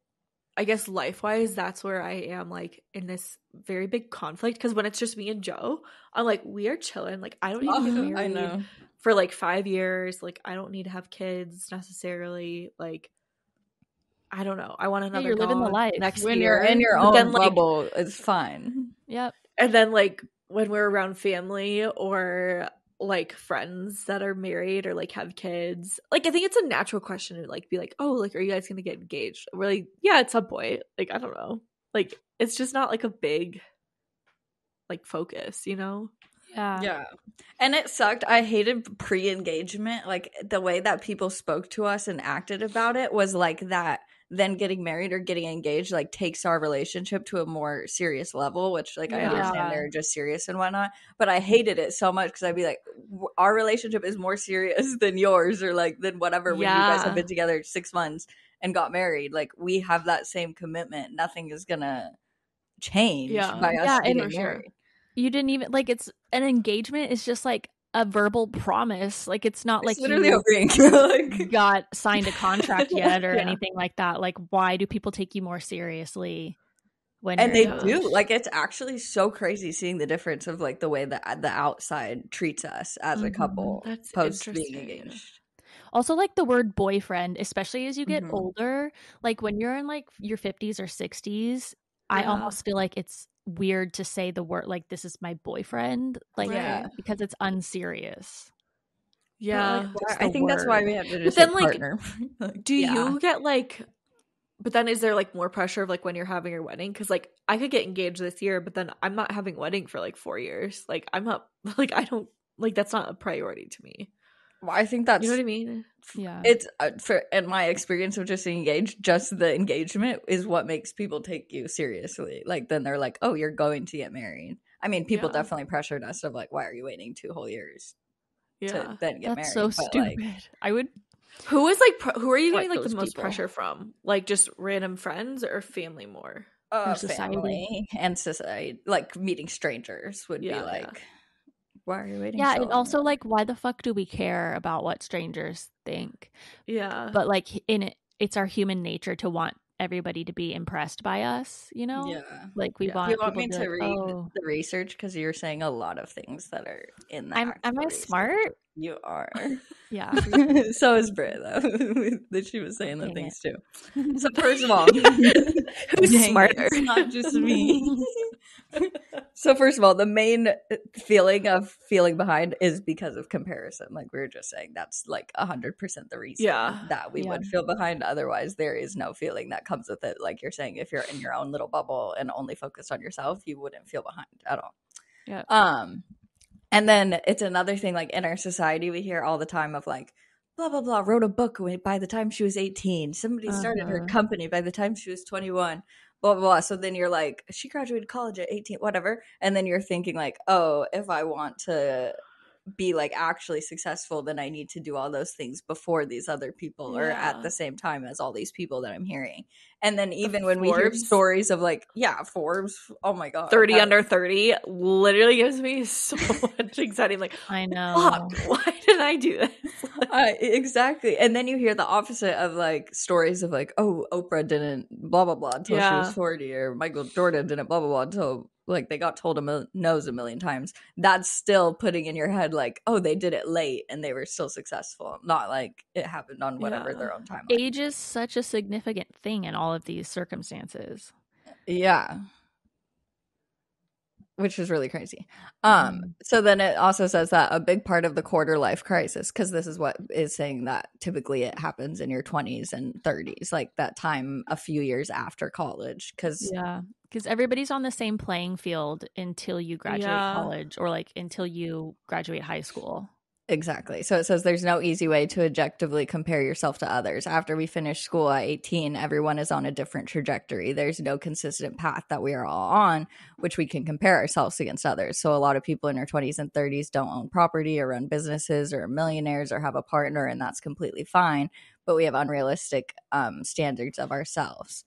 I guess life-wise, that's where I am like in this very big conflict, because when it's just me and Joe, I'm like, we are chilling, like I don't need to get married for like 5 years, like I don't need to have kids necessarily, like I don't know, I want another you're living the life next when year. You're in your own bubble, it's fine. Yep. And then like when we're around family or like friends that are married or like have kids, like I think it's a natural question to like be like, oh, like are you guys gonna get engaged? We're like, yeah, at some point. Like I don't know, like it's just not like a big like focus, you know? Yeah. And it sucked. I hated pre-engagement. Like the way that people spoke to us and acted about it was like that then getting married or getting engaged like takes our relationship to a more serious level, which like I understand they're just serious and whatnot, but I hated it so much because I'd be like, our relationship is more serious than yours, or like than whatever. When you guys have been together 6 months and got married, like we have that same commitment. Nothing is gonna change by us getting married. You didn't even like, it's an engagement is just like a verbal promise. Like it's not like literally you a ring. got signed a contract yet or anything like that. Like why do people take you more seriously when and they do? Like it's actually so crazy seeing the difference of like the way that the outside treats us as a couple post being engaged. Also, like the word boyfriend, especially as you get older, like when you're in like your 50s or 60s, I almost feel like it's weird to say the word like, this is my boyfriend, like because it's unserious. Like, I think that's why we have to just say partner. Do you get like, but then is there like more pressure of like when you're having your wedding? Because like I could get engaged this year, but then I'm not having a wedding for like 4 years. Like I'm not like, I don't like, that's not a priority to me. Well, I think that's, you know what I mean? Yeah, it's for in my experience of just engaged, just the engagement is what makes people take you seriously. Like then they're like, oh, you're going to get married. I mean, people definitely pressured us of like, why are you waiting 2 whole years to then get married? That's so stupid. Like, I would. Who is like who are you getting like the most pressure from? Like just random friends or family more? Family and society, like meeting strangers would be like. Why are you waiting? Yeah, and also like, why the fuck do we care about what strangers think? Yeah, but like it's our human nature to want everybody to be impressed by us, you know? Yeah, like we want. You want me to like, read the research because you're saying a lot of things that are in that. Am I smart? You are. Yeah. So is Britt though. That she was saying the things too. So first of all, who's smarter? It's not just me. So first of all, the main feeling of feeling behind is because of comparison. Like we were just saying, that's like 100% the reason that we would feel behind. Otherwise, there is no feeling that comes with it. Like you're saying, if you're in your own little bubble and only focused on yourself, you wouldn't feel behind at all. Yeah. And then it's another thing, like in our society, we hear all the time of like, blah, blah, blah, wrote a book by the time she was 18. Somebody started her company by the time she was 21, blah, blah, blah. So then you're like, she graduated college at 18, whatever. And then you're thinking like, oh, if I want to be like actually successful, then I need to do all those things before these other people or at the same time as all these people that I'm hearing. And then even when we hear stories of like, Forbes, oh my god, 30 under 30 literally gives me so much anxiety. I'm like, I know, fuck, why did I do this? Exactly. And then you hear the opposite of like stories of like, oh, Oprah didn't blah blah blah until she was 40, or Michael Jordan didn't blah blah blah until like they got told no's a million times. That's still putting in your head like, oh, they did it late and they were still successful, not like it happened on whatever their own timeline. Age is such a significant thing in all of these circumstances. Yeah. Which is really crazy. So then it also says that a big part of the quarter life crisis, because this is what is saying that typically it happens in your 20s and 30s, like that time a few years after college. Because everybody's on the same playing field until you graduate college, or like until you graduate high school. Exactly. So it says there's no easy way to objectively compare yourself to others. After we finish school at 18, everyone is on a different trajectory. There's no consistent path that we are all on, which we can compare ourselves against others. So a lot of people in their 20s and 30s don't own property or run businesses or are millionaires or have a partner, and that's completely fine. But we have unrealistic standards of ourselves.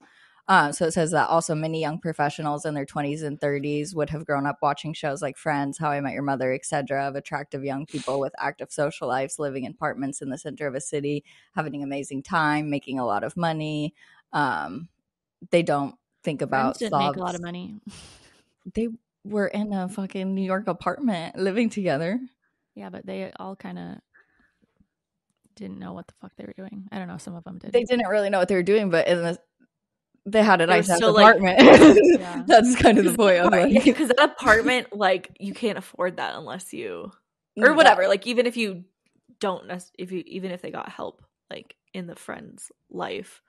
So it says that also many young professionals in their 20s and 30s would have grown up watching shows like Friends, How I Met Your Mother, etc., of attractive young people with active social lives, living in apartments in the center of a city, having an amazing time, making a lot of money. They don't think about Friends didn't make a lot of money. They were in a fucking New York apartment living together. Yeah, but they all kind of didn't know what the fuck they were doing. I don't know. Some of them did. They didn't really know what they were doing, but they had a nice apartment. Like, that's kind of the point of it. Because that apartment, like, you can't afford that unless you, or whatever. Like, even if you don't, even if they got help, like in the Friends life,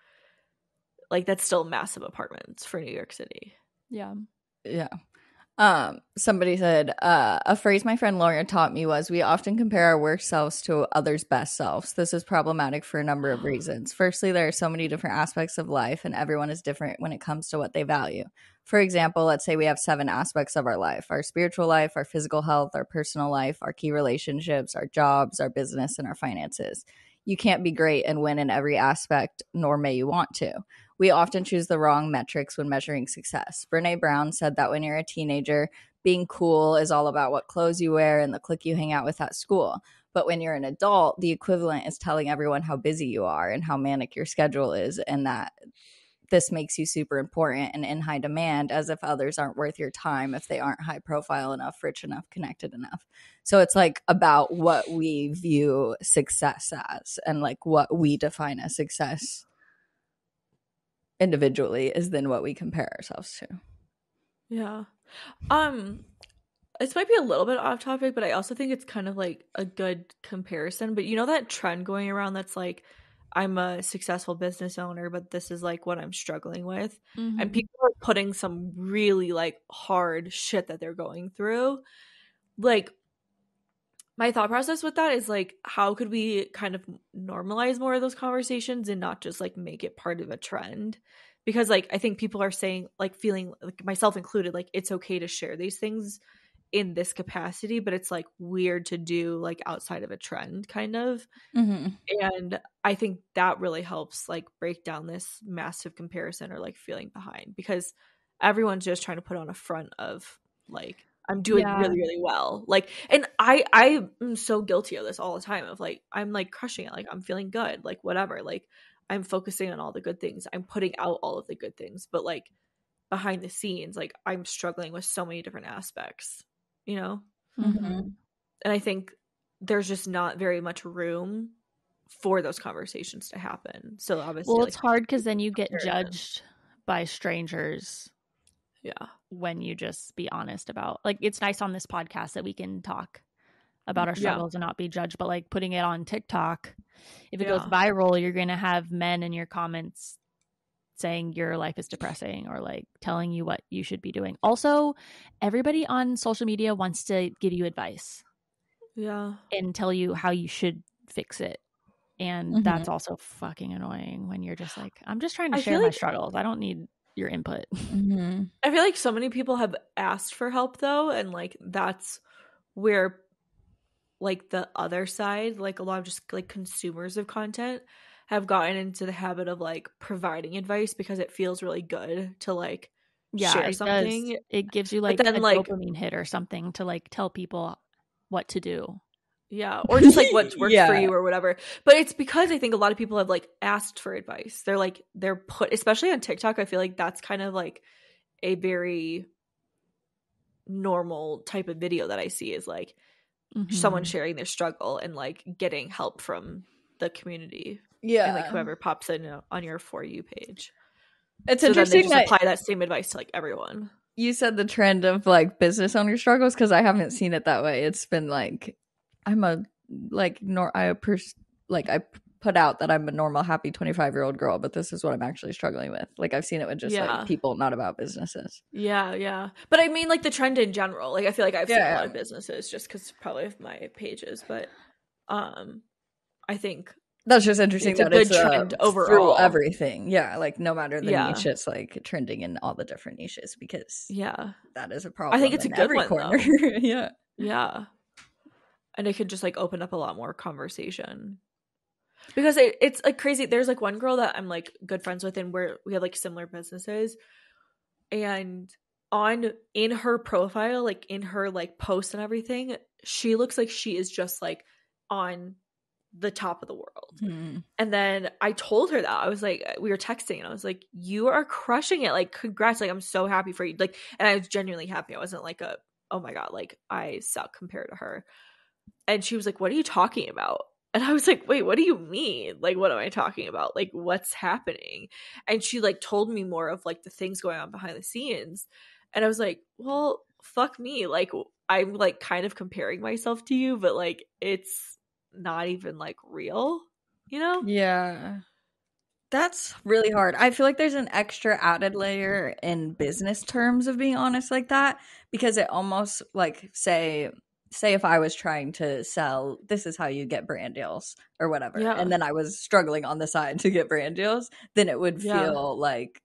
like that's still massive apartments for New York City. Yeah. Somebody said, a phrase my friend Laura taught me was, we often compare our worst selves to others' best selves. This is problematic for a number of reasons. Firstly, there are so many different aspects of life, and everyone is different when it comes to what they value. For example, let's say we have 7 aspects of our life: our spiritual life, our physical health, our personal life, our key relationships, our jobs, our business, and our finances. You can't be great and win in every aspect, nor may you want to. We often choose the wrong metrics when measuring success. Brené Brown said that when you're a teenager, being cool is all about what clothes you wear and the clique you hang out with at school. But when you're an adult, the equivalent is telling everyone how busy you are and how manic your schedule is, and that this makes you super important and in high demand, as if others aren't worth your time if they aren't high profile enough, rich enough, connected enough. So it's like about what we view success as, and like what we define as success individually is then what we compare ourselves to. Yeah. This might be a little bit off topic, but I also think it's kind of like a good comparison. But you know that trend going around that's like, I'm a successful business owner, but this is like what I'm struggling with. Mm-hmm. And people are putting some really like hard shit that they're going through. Like, my thought process with that is like, how could we kind of normalize more of those conversations and not just like make it part of a trend? Because like, I think people are saying, like, feeling like, myself included, like it's okay to share these things in this capacity, but it's like weird to do like outside of a trend kind of. Mm-hmm. And I think that really helps like break down this massive comparison or like feeling behind, because everyone's just trying to put on a front of like, I'm doing really, really well. Like, and I am so guilty of this all the time of like, I'm like crushing it. Like, I'm feeling good, like whatever. Like, I'm focusing on all the good things. I'm putting out all of the good things, but like behind the scenes, like I'm struggling with so many different aspects, you know? Mm-hmm. And I think there's just not very much room for those conversations to happen. So obviously, well, it's like, hard because then you get judged by strangers. Yeah. When you just be honest about, like, it's nice on this podcast that we can talk about our struggles and not be judged, but like putting it on TikTok, if it goes viral, you're going to have men in your comments saying your life is depressing or like telling you what you should be doing. Also, everybody on social media wants to give you advice. and tell you how you should fix it. And that's also fucking annoying when you're just like, I'm just trying to share my struggles. I don't need your input. I feel like so many people have asked for help though, and like that's where like the other side, like a lot of just like consumers of content have gotten into the habit of like providing advice because it feels really good to like share something. It gives you like a dopamine hit or something to like tell people what to do. Yeah, or just like what works for you or whatever. But it's because I think a lot of people have like asked for advice. They're put, especially on TikTok, I feel like that's kind of like a very normal type of video that I see is like someone sharing their struggle and like getting help from the community. Yeah. And like whoever pops in on your For You page. It's interesting then they just apply that same advice to like everyone. You said the trend of like business owner struggles, because I haven't seen it that way. It's been like I put out that I'm a normal, happy 25-year-old girl, but this is what I'm actually struggling with. Like I've seen it with just like people, not about businesses. Yeah. But I mean like the trend in general. Like I feel like I've seen a lot of businesses just because probably of my pages, but I think that's just interesting that it's a trend overall through everything. Yeah, like no matter the niche, it's like trending in all the different niches because that is a problem. I think it's a good one corner. Yeah. And it could just like open up a lot more conversation because it's like crazy. There's like one girl that I'm like good friends with and we have like similar businesses, and in her profile, like in her like posts and everything, she looks like she is just like on the top of the world. And then I told her that I was like, we were texting and I was like, you are crushing it, like congrats, like I'm so happy for you, like, and I was genuinely happy. I wasn't like oh my god, like I suck compared to her. And she was like, what are you talking about? And I was like, wait, what do you mean? Like, what am I talking about? Like, what's happening? And she like told me more of like the things going on behind the scenes. And I was like, well, fuck me. Like, I'm like kind of comparing myself to you, but like, it's not even like real, you know? Yeah. That's really hard. I feel like there's an extra added layer in business terms of being honest like that, because it almost like say if I was trying to sell, this is how you get brand deals or whatever, and then I was struggling on the side to get brand deals, then it would feel like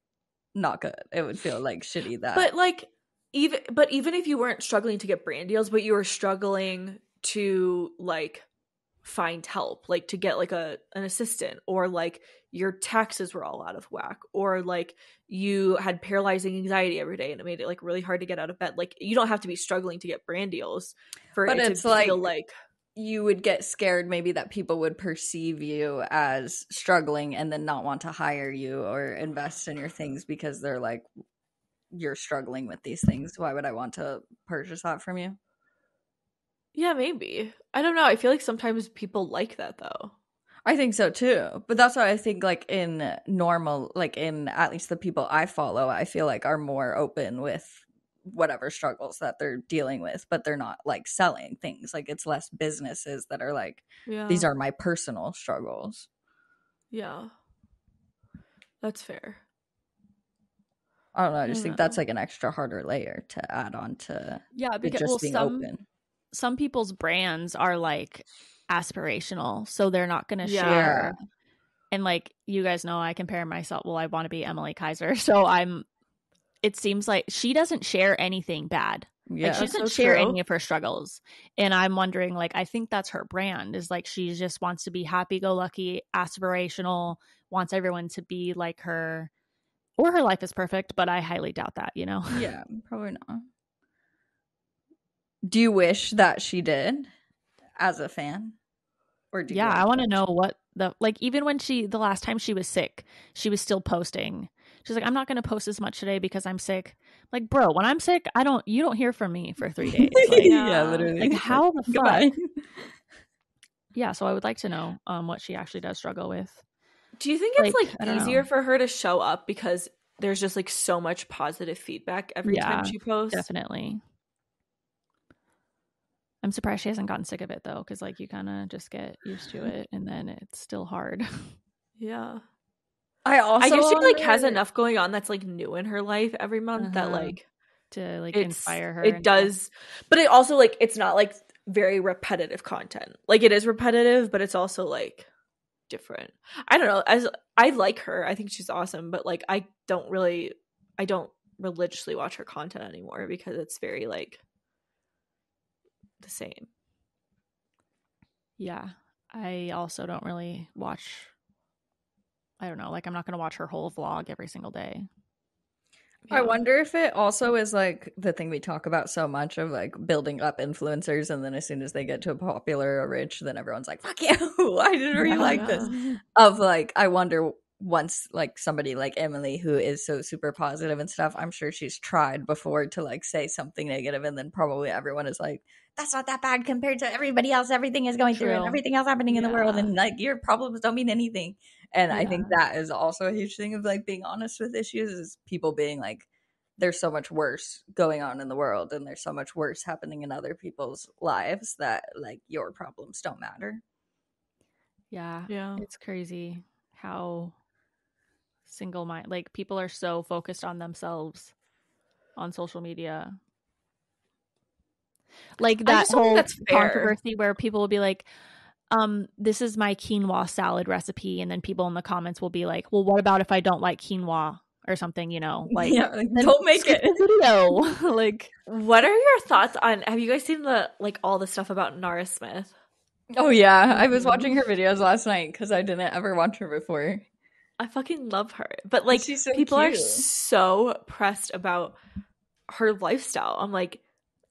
not good. It would feel like shitty that. But like even if you weren't struggling to get brand deals, but you were struggling to like find help, like to get like an assistant, or like your taxes were all out of whack, or like you had paralyzing anxiety every day and it made it like really hard to get out of bed. Like you don't have to be struggling to get brand deals for it to feel like you would get scared maybe that people would perceive you as struggling and then not want to hire you or invest in your things because they're like, you're struggling with these things. Why would I want to purchase that from you? Yeah, maybe. I don't know. I feel like sometimes people like that though. I think so too. But that's why I think like in normal, like in at least the people I follow, I feel like are more open with whatever struggles that they're dealing with, but they're not like selling things. Like it's less businesses that are like, these are my personal struggles. Yeah. That's fair. I don't know. I just think that's like an extra harder layer to add on to because just being open. Some people's brands are like aspirational, so they're not going to share. And like you guys know, I compare myself. Well, I want to be Emily Kaiser, so it seems like she doesn't share anything bad. Yeah, like she doesn't share any of her struggles. And I'm wondering, like, I think that's her brand, is like she just wants to be happy-go-lucky, aspirational, wants everyone to be like her, or her life is perfect, but I highly doubt that, you know? Yeah, probably not. Do you wish that she did as a fan? Or do you I want to know what even when the last time she was sick, she was still posting. She's like, I'm not going to post as much today because I'm sick. Like, bro, when I'm sick, you don't hear from me for 3 days. Like, yeah, literally. Like, how the fuck? Yeah, so I would like to know what she actually does struggle with. Do you think it's like easier for her to show up because there's just like so much positive feedback every time she posts? Definitely. I'm surprised she hasn't gotten sick of it though, because like you kind of just get used to it, and then it's still hard. Yeah. I guess she like has enough going on that's like new in her life every month that like to like inspire her. It does, but it also like it's not like very repetitive content. Like, it is repetitive, but it's also like different. I don't know. As I like her, I think she's awesome, but like I don't religiously watch her content anymore because it's very like the same. Yeah. I also don't really watch, I don't know, like I'm not going to watch her whole vlog every single day. Yeah. I wonder if it also is like the thing we talk about so much of like building up influencers, and then as soon as they get to popular or rich, then everyone's like, fuck you, I didn't really like this. Of like, I wonder once like somebody like Emily, who is so super positive and stuff, I'm sure she's tried before to like say something negative, and then probably everyone is like, that's not that bad compared to everybody else everything is going through and everything else happening in the world, and like your problems don't mean anything. And I think that is also a huge thing of like being honest with issues, is people being like, there's so much worse going on in the world and there's so much worse happening in other people's lives that like your problems don't matter. Yeah. It's crazy how single-minded, like people are so focused on themselves on social media. Like that whole controversy where people will be like, this is my quinoa salad recipe, and then people in the comments will be like, well, what about if I don't like quinoa or something, you know? Like, don't make it video. Like, what are your thoughts on, have you guys seen the like all the stuff about Nara Smith? Oh yeah, I was watching her videos last night because I didn't ever watch her before. I fucking love her, but like she's so people cute. Are so pressed about her lifestyle. I'm like,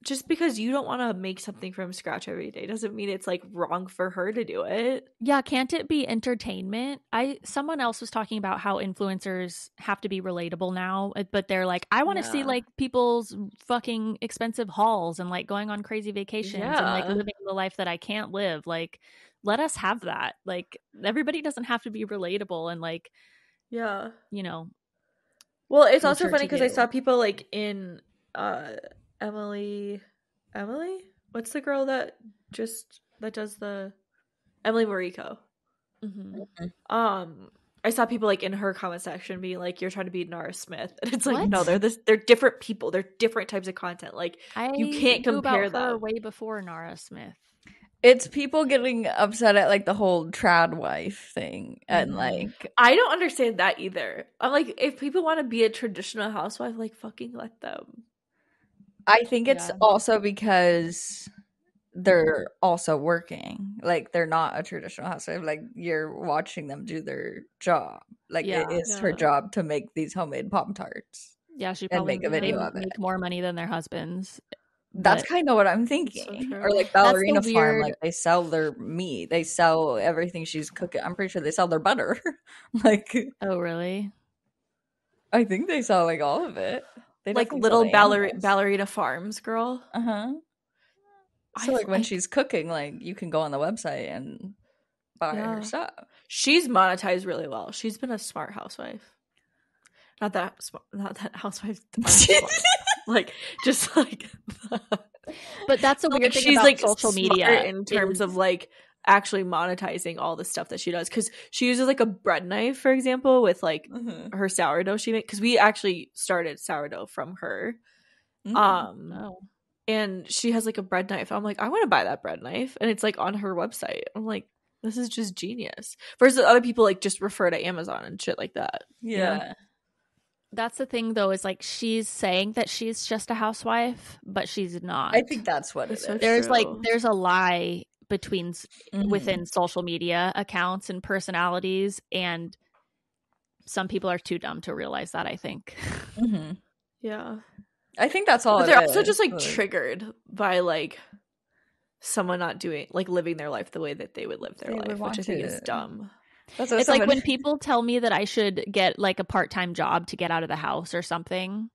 just because you don't want to make something from scratch every day doesn't mean it's like wrong for her to do it. Yeah, can't it be entertainment? Someone else was talking about how influencers have to be relatable now, but they're like, I want to see like people's fucking expensive hauls and like going on crazy vacations and like living the life that I can't live. Like, let us have that. Like, everybody doesn't have to be relatable and like, you know. Well, it's also funny because I saw people like in Emily, what's the girl that does the Emily Mariko? I saw people like in her comment section being like, you're trying to be Nara Smith, and it's like, no, they're different people, they're different types of content. Like, you can't compare them. Way before Nara Smith. It's people getting upset at like the whole trad wife thing, and like I don't understand that either. I'm like, if people want to be a traditional housewife, like fucking let them. I think it's also because they're also working. Like, they're not a traditional housewife. Like, you're watching them do their job. Like, it is her job to make these homemade Pop-Tarts. Yeah, she probably make a video of it. Make more money than their husbands. That's kind of what I'm thinking. So or like Ballerina Farm, like they sell their meat, they sell everything she's cooking. I'm pretty sure they sell their butter. Like, oh really? I think they sell like all of it. They like little ballerina farms, girl. So like when she's cooking, like you can go on the website and buy her stuff. She's monetized really well. She's been a smart housewife. Not that housewives are smart. Like, just like but that's a weird thing she's about like social media in terms of like actually monetizing all the stuff that she does, because she uses like a bread knife, for example, with like her sourdough she makes, because we actually started sourdough from her. And she has like a bread knife. I'm like, I want to buy that bread knife, and it's like on her website. I'm like, this is just genius. Versus other people like just refer to Amazon and shit like that. Yeah. You know? That's the thing, though, is like she's saying that she's just a housewife, but she's not. I think that's what it is. There's a lie between within social media accounts and personalities, and some people are too dumb to realize that, I think. Yeah. I think that's all. But they're also just like triggered by like someone not doing, like, living their life the way that they would live their life, which I think is dumb. It's like when people tell me that I should get like a part-time job to get out of the house or something.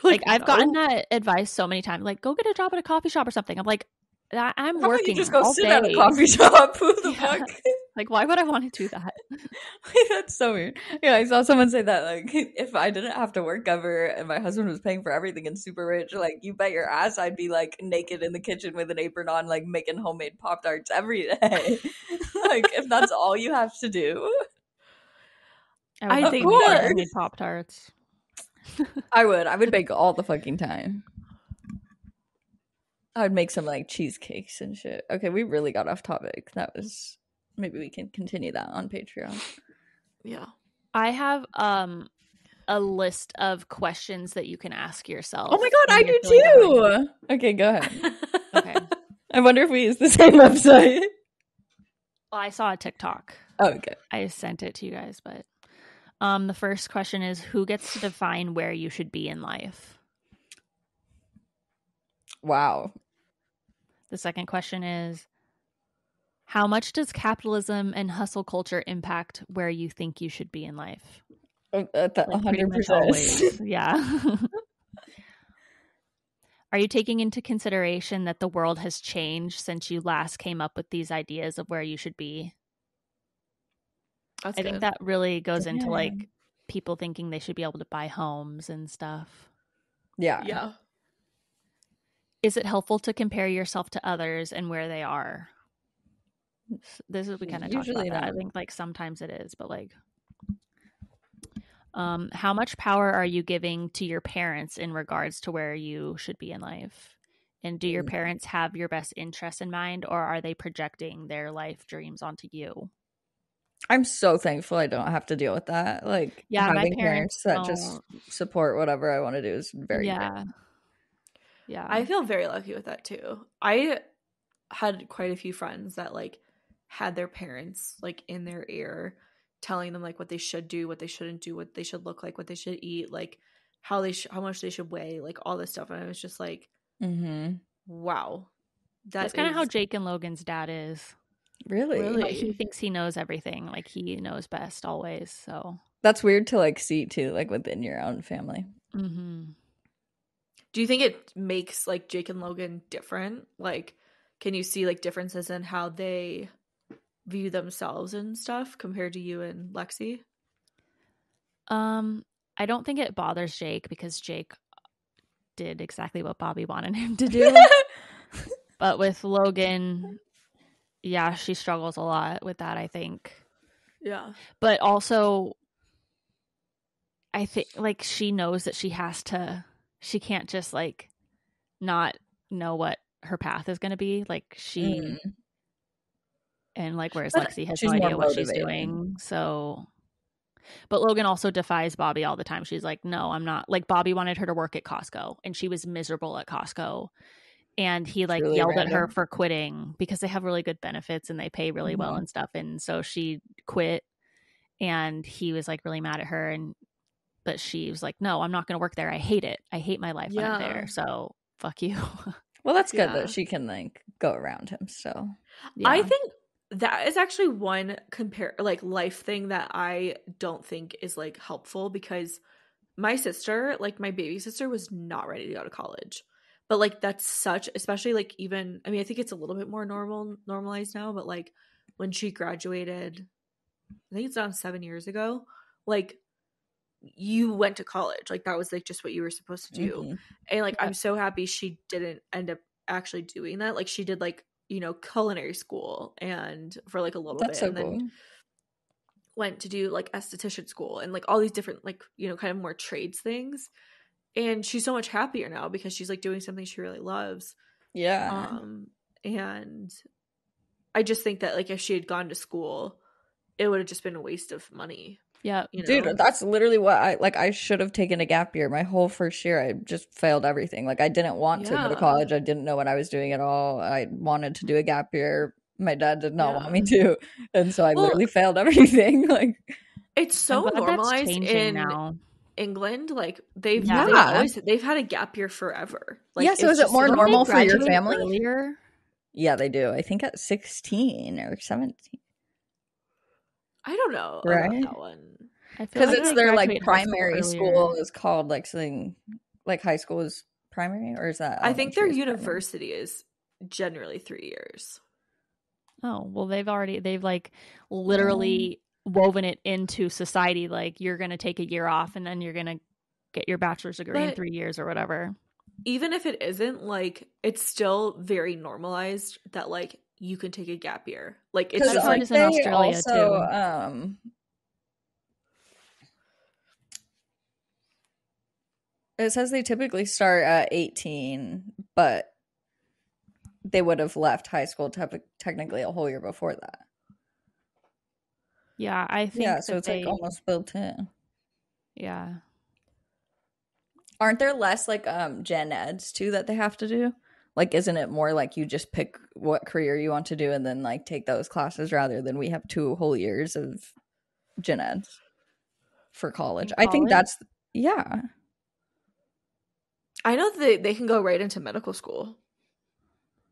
like I've gotten that advice so many times. Like, go get a job at a coffee shop or something. I'm like, I'm working. You just go all sit day. at a coffee shop. Who the fuck? Like, why would I want to do that? That's so weird. Yeah, I saw someone say that, like, if I didn't have to work ever and my husband was paying for everything and super rich, like, you bet your ass I'd be like naked in the kitchen with an apron on, like making homemade Pop-Tarts every day. Like, if that's all you have to do. I think homemade Pop-Tarts. I would bake all the fucking time. I would make some like cheesecakes and shit. Okay, we really got off topic. That was, maybe we can continue that on Patreon. Yeah. I have a list of questions that you can ask yourself. Oh my god, I do too. Okay, go ahead. Okay. I wonder if we use the same website. Well, I saw a TikTok. Oh, okay. I sent it to you guys, but the first question is, who gets to define where you should be in life? Wow. The second question is, how much does capitalism and hustle culture impact where you think you should be in life? 100%. Yeah. Are you taking into consideration that the world has changed since you last came up with these ideas of where you should be? That's I good. think that really goes into like people thinking they should be able to buy homes and stuff. Yeah. Yeah. Is it helpful to compare yourself to others and where they are? This is, we kind of talked about that. I think like sometimes it is, but like, how much power are you giving to your parents in regards to where you should be in life? And do your parents have your best interests in mind, or are they projecting their life dreams onto you? I'm so thankful I don't have to deal with that. Like, yeah, having my parents that just support whatever I want to do is very great. Yeah. I feel very lucky with that too. I had quite a few friends that like had their parents like in their ear telling them like what they should do, what they shouldn't do, what they should look like, what they should eat, like how much they should weigh, like all this stuff. And I was just like, wow. That's kind of how Jake and Logan's dad is. Really? Like, he thinks he knows everything. Like, he knows best always. So that's weird to like see too, like within your own family. Do you think it makes like Jake and Logan different? Like, can you see like differences in how they view themselves and stuff compared to you and Lexi? I don't think it bothers Jake because Jake did exactly what Bobby wanted him to do. But with Logan, yeah, she struggles a lot with that, I think. Yeah. But also, I think like she knows that she can't just like not know what her path is going to be. Like and like, whereas Lexi has no idea what she's doing. So, but Logan also defies Bobby all the time. She's like, no, I'm not. Like, Bobby wanted her to work at Costco and she was miserable at Costco. And he like really yelled at her for quitting because they have really good benefits and they pay really well and stuff. And so she quit and he was like really mad at her. But she was like, no, I'm not going to work there. I hate it. I hate my life when I'm there. So fuck you. Well, that's good that she can like go around him. So I think that is actually one life thing that I don't think is like helpful, because my sister, like my baby sister, was not ready to go to college. But like that's especially like even, I mean, I think it's a little bit more normalized now, but like when she graduated, I think it's around 7 years ago, like you went to college. Like that was like just what you were supposed to do. And like I'm so happy she didn't end up actually doing that. Like she did like, you know, culinary school and for like a little bit, and then went to do like esthetician school and like all these different like, you know, kind of more trades things. And she's so much happier now because she's like doing something she really loves. And I just think that like if she had gone to school, it would have just been a waste of money. Yeah. You know? Dude, that's literally what I should have taken a gap year. My whole first year, I just failed everything. Like I didn't want to go to college. I didn't know what I was doing at all. I wanted to do a gap year. My dad did not want me to. And so I literally failed everything. Like it's so normalized in now. England. Like they've had a gap year forever. Like so is it more normal for your family? Earlier? Yeah, they do. I think at 16 or 17. I don't know about that one. Because it's their like primary school is called like something like high school is primary, or is that? I think their university is generally 3 years. Oh, well, they've like literally woven it into society. Like you're going to take a year off and then you're going to get your bachelor's degree in 3 years or whatever. Even if it isn't, like it's still very normalized that like you can take a gap year. Like it's just like in Australia too. It says they typically start at 18, but they would have left high school technically a whole year before that. Yeah, I think so it's like almost built in. Yeah. Aren't there less like gen eds too that they have to do? Like, isn't it more like you just pick what career you want to do and then like take those classes rather than we have 2 whole years of gen eds for college? I think that's yeah. I know that they can go right into medical school.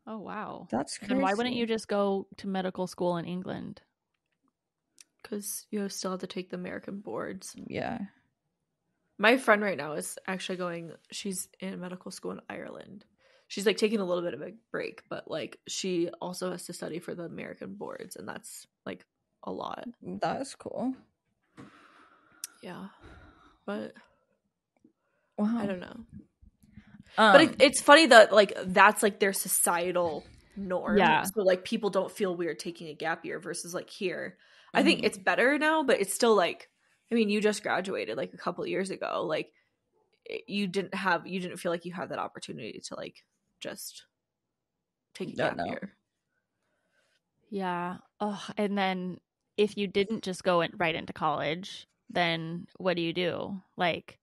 Oh wow, that's crazy. Then why wouldn't you just go to medical school in England? Because you still have to take the American boards. Yeah. My friend right now is actually she's in medical school in Ireland. She's like taking a little bit of a break, but like she also has to study for the American boards, and that's like a lot. That's cool. Yeah. But wow. I don't know. But it's funny that like that's like their societal norm. Yeah. So like people don't feel weird taking a gap year versus like here. I think it's better now, but it's still like, I mean, you just graduated like a couple of years ago. Like you didn't feel like you had that opportunity to like just take a gap year. Yeah. Oh, and then if you didn't just go right into college, then what do you do? Like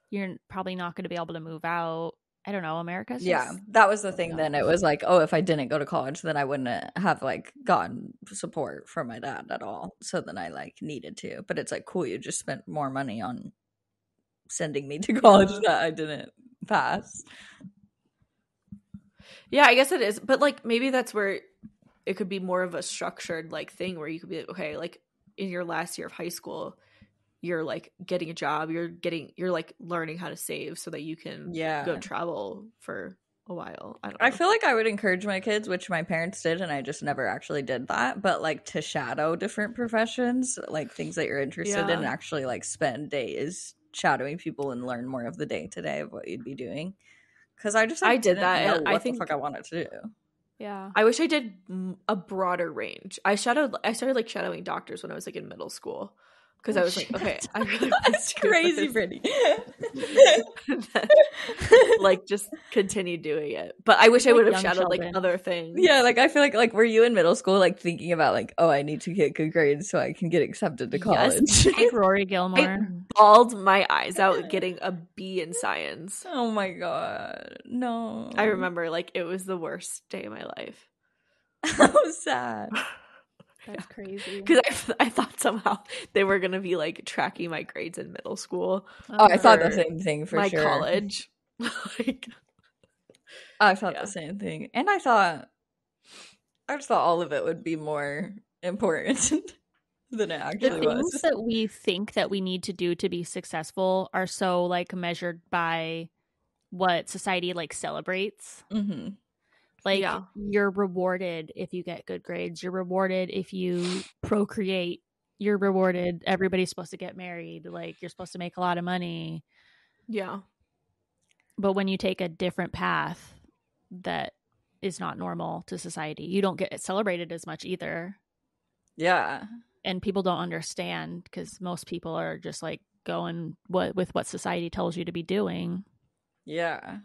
you're probably not going to be able to move out. I don't know. America's just, that was the thing. Then it was like, oh, if I didn't go to college, then I wouldn't have like gotten support from my dad at all. So then I like needed to. But it's like, cool, you just spent more money on sending me to college that I didn't pass. Yeah, I guess it is. But like maybe that's where it could be more of a structured like thing where you could be like, okay, like in your last year of high school, you're like getting a job, you're like learning how to save so that you can go travel for a while. I feel like I would encourage my kids, which my parents did, and I just never actually did that, but like to shadow different professions, like things that you're interested in, and actually like spend days shadowing people and learn more of the day-to-day of what you'd be doing. Because I just like, I did that, know and what the fuck I wanted to do. Yeah, I wish I did a broader range. I started like shadowing doctors when I was like in middle school. Because I was like, okay, I really that's crazy, Brittany. Like, just continue doing it. But I wish I would have shadowed like other things. Yeah, like I feel like were you in middle school like thinking about like, oh, I need to get good grades so I can get accepted to college? Like Rory Gilmore. I bawled my eyes out getting a B in science. Oh my god, no! I remember like it was the worst day of my life. How sad. That's crazy. Because I thought somehow they were gonna be like tracking my grades in middle school. Oh, I thought the same thing for my sure. College, like I thought the same thing, and I just thought all of it would be more important than it actually was. The things that we think that we need to do to be successful are so like measured by what society like celebrates. Mm-hmm. Like you're rewarded if you get good grades. You're rewarded if you procreate. You're rewarded. Everybody's supposed to get married. Like you're supposed to make a lot of money. Yeah. But when you take a different path that is not normal to society, you don't get celebrated as much either. Yeah. And people don't understand because most people are just like going with what society tells you to be doing. Yeah.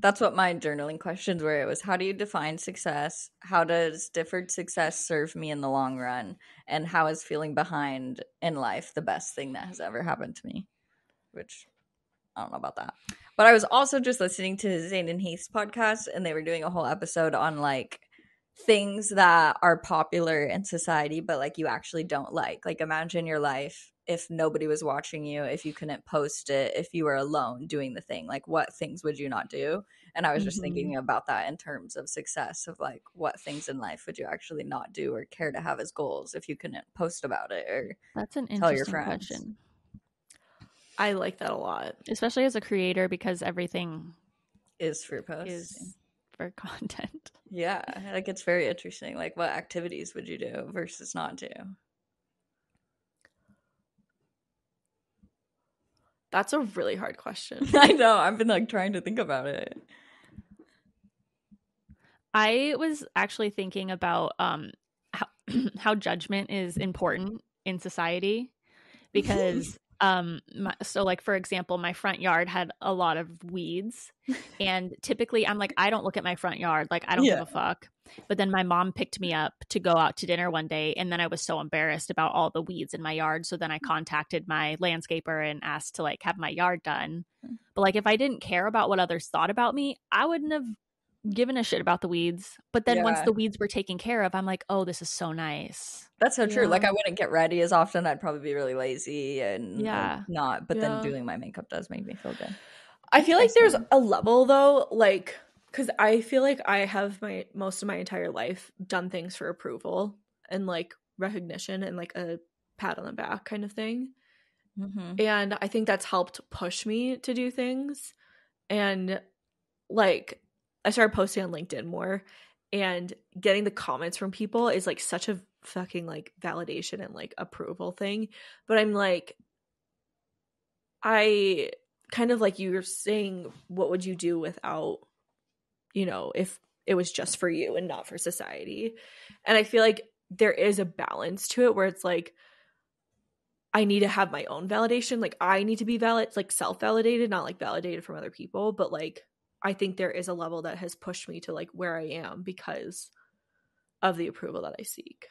That's what my journaling questions were. It was, how do you define success? How does different success serve me in the long run? And how is feeling behind in life the best thing that has ever happened to me? Which, I don't know about that. But I was also just listening to Zane and Heath's podcast, and they were doing a whole episode on, like, things that are popular in society, but, like, you actually don't like. Like, imagine your life if nobody was watching you, if you couldn't post it, if you were alone doing the thing, like what things would you not do? And I was just thinking about that in terms of success, of like what things in life would you actually not do or care to have as goals if you couldn't post about it or that's an tell your interesting friends. Question. I like that a lot, especially as a creator, because everything is for posts, is for content. Yeah, like it's very interesting. Like, what activities would you do versus not do? That's a really hard question. I know. I've been like trying to think about it. I was actually thinking about how judgment is important in society, because So like, for example, my front yard had a lot of weeds, and typically I'm like, I don't look at my front yard, like I don't give a fuck. But then my mom picked me up to go out to dinner one day, and then I was so embarrassed about all the weeds in my yard, so then I contacted my landscaper and asked to like have my yard done. But like, if I didn't care about what others thought about me, I wouldn't have given a shit about the weeds. But then once the weeds were taken care of, I'm like, oh, this is so nice. That's so true. Like, I wouldn't get ready as often. I'd probably be really lazy and not. But then doing my makeup does make me feel good. I feel like there's a level though, like, because I feel like I have most of my entire life done things for approval and like recognition and like a pat on the back kind of thing. And I think that's helped push me to do things. And like, I started posting on LinkedIn more, and getting the comments from people is like such a fucking like validation and like approval thing. But I'm like, I kind of like you were saying, what would you do without, you know, if it was just for you and not for society? And I feel like there is a balance to it where it's like, I need to have my own validation. Like I need to be like self-validated, not like validated from other people. But like, I think there is a level that has pushed me to like where I am because of the approval that I seek.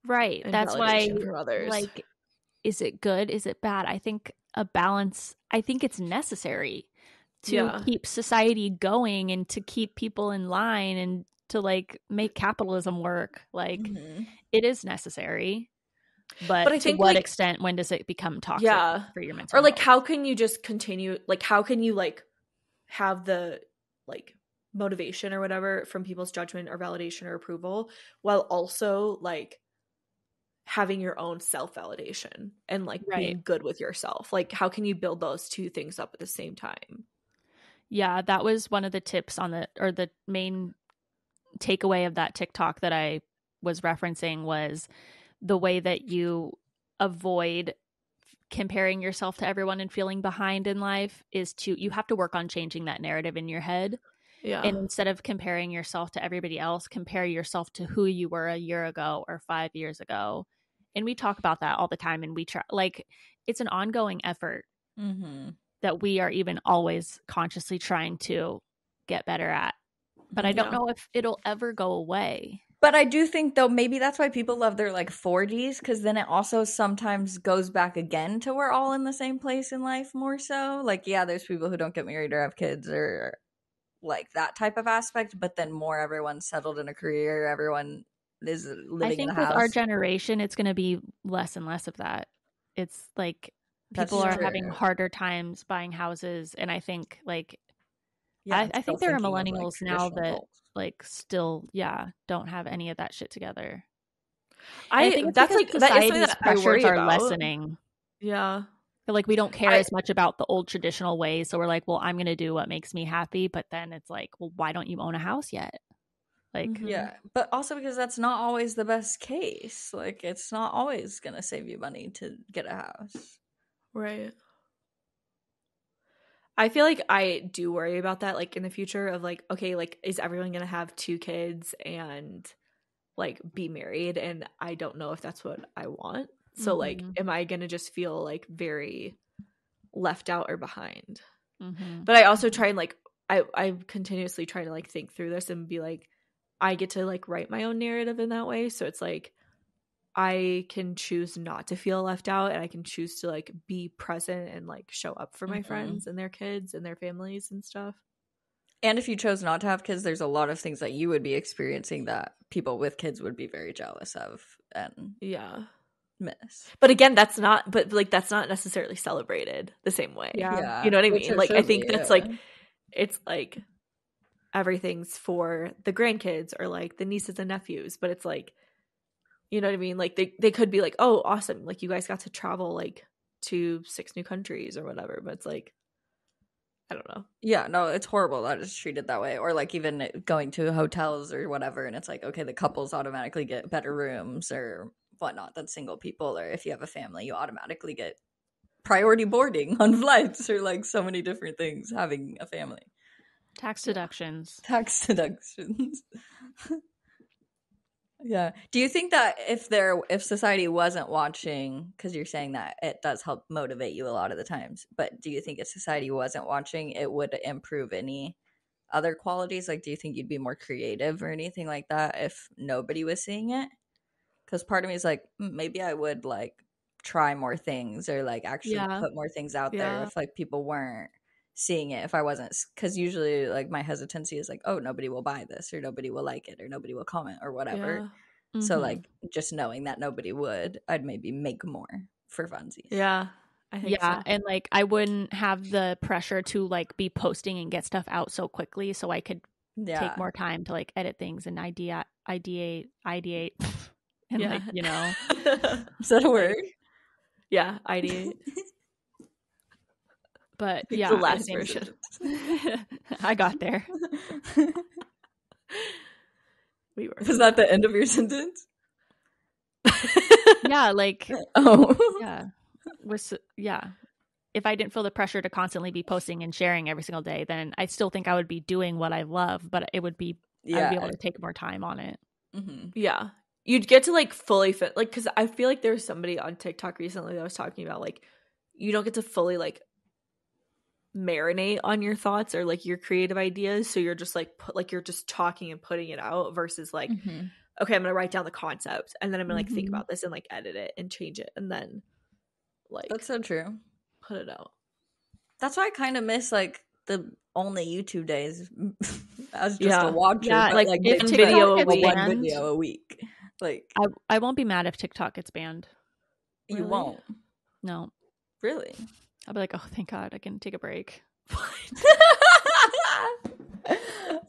Right. And that's why, from others. like, is it good? Is it bad? I think a balance, I think it's necessary to keep society going and to keep people in line and to like make capitalism work. Like it is necessary. But I think, to what like, extent, when does it become toxic for your mental health? Or like, health? how can you just continue, like, how can you like have the like motivation or whatever from people's judgment or validation or approval while also like having your own self-validation and like being good with yourself? Like, how can you build those two things up at the same time? Yeah, that was one of the tips on the main takeaway of that TikTok that I was referencing, was the way that you avoid comparing yourself to everyone and feeling behind in life is you have to work on changing that narrative in your head. And instead of comparing yourself to everybody else, compare yourself to who you were a year ago or 5 years ago. And we talk about that all the time, and we try, like, it's an ongoing effort that we are even always consciously trying to get better at. But I don't know if it'll ever go away. But I do think, though, maybe that's why people love their, like, 40s, because then it also sometimes goes back again to we're all in the same place in life more so. Like, yeah, there's people who don't get married or have kids or, like, that type of aspect, but then more everyone's settled in a career, everyone is living in a house. I think with our generation, it's going to be less and less of that. It's, like, people are having harder times buying houses, and I think, like, I think there are millennials now that like still don't have any of that shit together. I think that's like society's pressures are lessening. Yeah, but like we don't care as much about the old traditional ways, so we're like, well, I'm gonna do what makes me happy. But then it's like, well, why don't you own a house yet? Like, but also because that's not always the best case. Like, it's not always gonna save you money to get a house, right? I feel like I do worry about that, like, in the future of, like, okay, like, is everyone going to have 2 kids and, like, be married? And I don't know if that's what I want. So, like, am I going to just feel, like, very left out or behind? But I also try and, like, I continuously try to, like, think through this and be, like, I get to, like, write my own narrative in that way. So it's, like, I can choose not to feel left out, and I can choose to like be present and like show up for my friends and their kids and their families and stuff. And if you chose not to have kids, there's a lot of things that you would be experiencing that people with kids would be very jealous of and miss. But again, that's not necessarily celebrated the same way. Yeah. You know what I mean? Like, I think that's like, it's like everything's for the grandkids or like the nieces and nephews, but it's like, you know what I mean? Like they could be like, oh, awesome. Like you guys got to travel like to 6 new countries or whatever. But it's like, I don't know. Yeah, no, it's horrible that it's treated that way. Or like even going to hotels or whatever. And it's like, okay, the couples automatically get better rooms or whatnot than single people. Or if you have a family, you automatically get priority boarding on flights or like so many different things having a family. Tax deductions. Tax deductions. Yeah. Do you think that if society wasn't watching, because you're saying that it does help motivate you a lot of the times, but do you think if society wasn't watching, it would improve any other qualities? Like, do you think you'd be more creative or anything like that if nobody was seeing it? Because part of me is like, maybe I would like try more things or like actually put more things out there if like people weren't seeing it, if I wasn't, because usually like my hesitancy is like, oh, nobody will buy this or nobody will like it or nobody will comment or whatever. So like just knowing that nobody would, I'd maybe make more for funsies. Yeah, I think so. And like I wouldn't have the pressure to like be posting and get stuff out so quickly, so I could take more time to like edit things and ideate and like, you know. Is that a word? Yeah, ideate. But yeah, the last version. I got there. We were. Was that the end of your sentence? Yeah, like if I didn't feel the pressure to constantly be posting and sharing every single day, then I still think I would be doing what I love, but it would be I'd be able to take more time on it. Yeah, you'd get to like fully fit, like, because I feel like there was somebody on TikTok recently that was talking about like you don't get to fully like marinate on your thoughts or like your creative ideas, so you're just like you're just talking and putting it out versus like okay, I'm gonna write down the concept and then I'm gonna like think about this and like edit it and change it and then like that's so true, put it out. That's why I kind of miss like the only YouTube days as just a watcher, but like one video a week. Like I won't be mad if TikTok gets banned. You won't? No. Really? I'll be like, oh, thank God, I can take a break.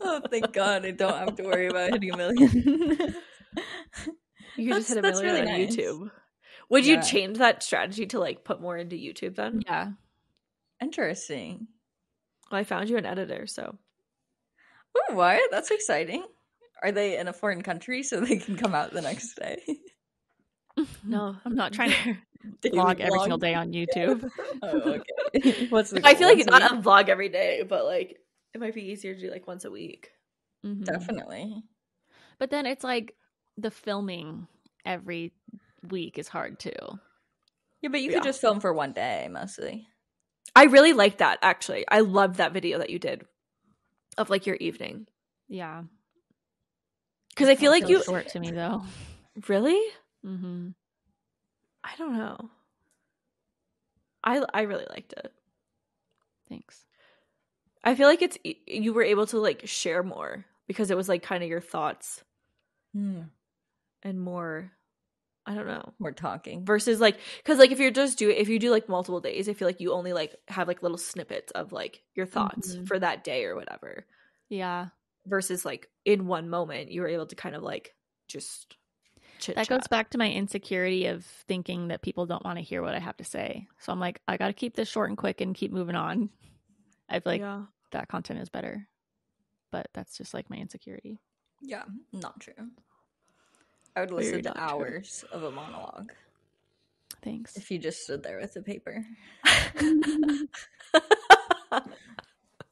Oh, thank God, I don't have to worry about hitting 1 million. You just hit 1 million really on YouTube. Would you change that strategy to like put more into YouTube then? Yeah. Interesting. Well, I found you an editor, so. Oh, what? That's exciting. Are they in a foreign country so they can come out the next day? No, I'm not trying to vlog every single day on YouTube. Oh, okay. I feel like not a vlog every day, but like it might be easier to do like once a week. Definitely. But then it's like the filming every week is hard too. Yeah, but you could just film for one day mostly. I really like that, actually. I loved that video that you did of like your evening. Yeah. Because I feel like you short to me though. Really? I don't know. I really liked it. Thanks. I feel like you were able to like share more because it was like kind of your thoughts and more, I don't know, more talking versus like, because like if you do like multiple days, I feel like you only like have like little snippets of like your thoughts for that day or whatever. Yeah. Versus like in one moment you were able to kind of like just chit-chat. That goes back to my insecurity of thinking that people don't want to hear what I have to say. So I'm like, I got to keep this short and quick and keep moving on. I feel like that content is better. But that's just like my insecurity. Yeah, not true. I would listen to hours of a monologue. Thanks. If you just stood there with the paper.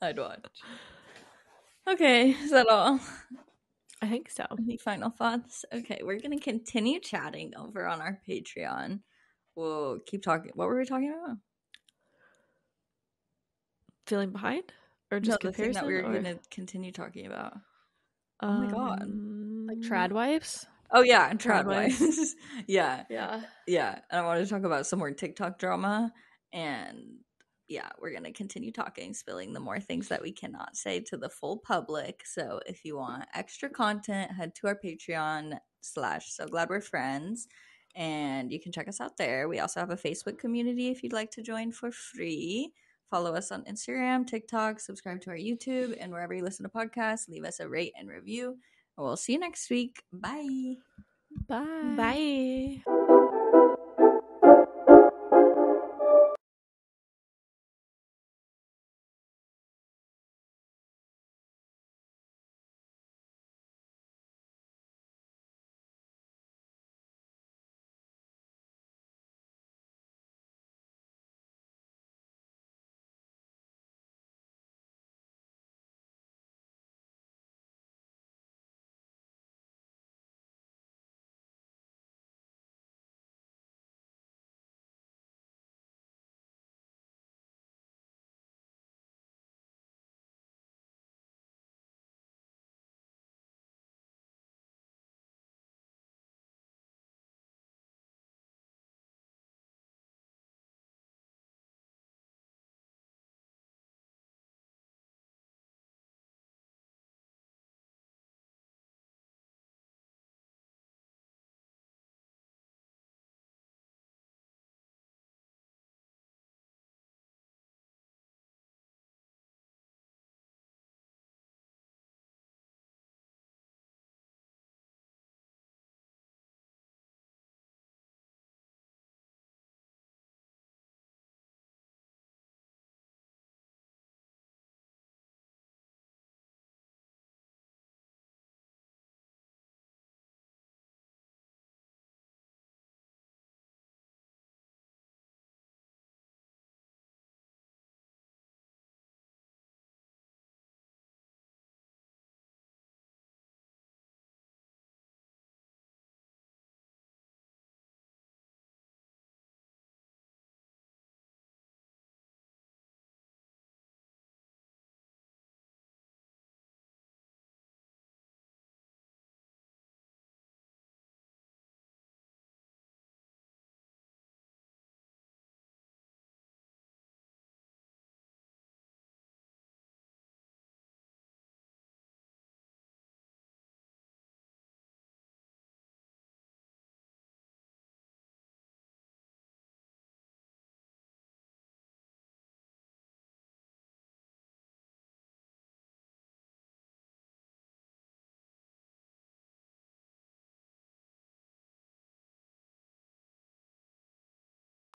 I'd watch. Okay, is that all? I think so. Any final thoughts? Okay, we're going to continue chatting over on our Patreon. We'll keep talking. What were we talking about? Feeling behind? Or just the thing that we were going to continue talking about. Oh my God. Like trad wives? Oh yeah, trad wives. Yeah. And I wanted to talk about some more TikTok drama. And yeah, we're going to continue talking, spilling the more things that we cannot say to the full public. So if you want extra content, head to our Patreon /sogladwerefriends. And you can check us out there. We also have a Facebook community if you'd like to join for free. Follow us on Instagram, TikTok, subscribe to our YouTube, and wherever you listen to podcasts, leave us a rate and review. And we'll see you next week. Bye. Bye. Bye.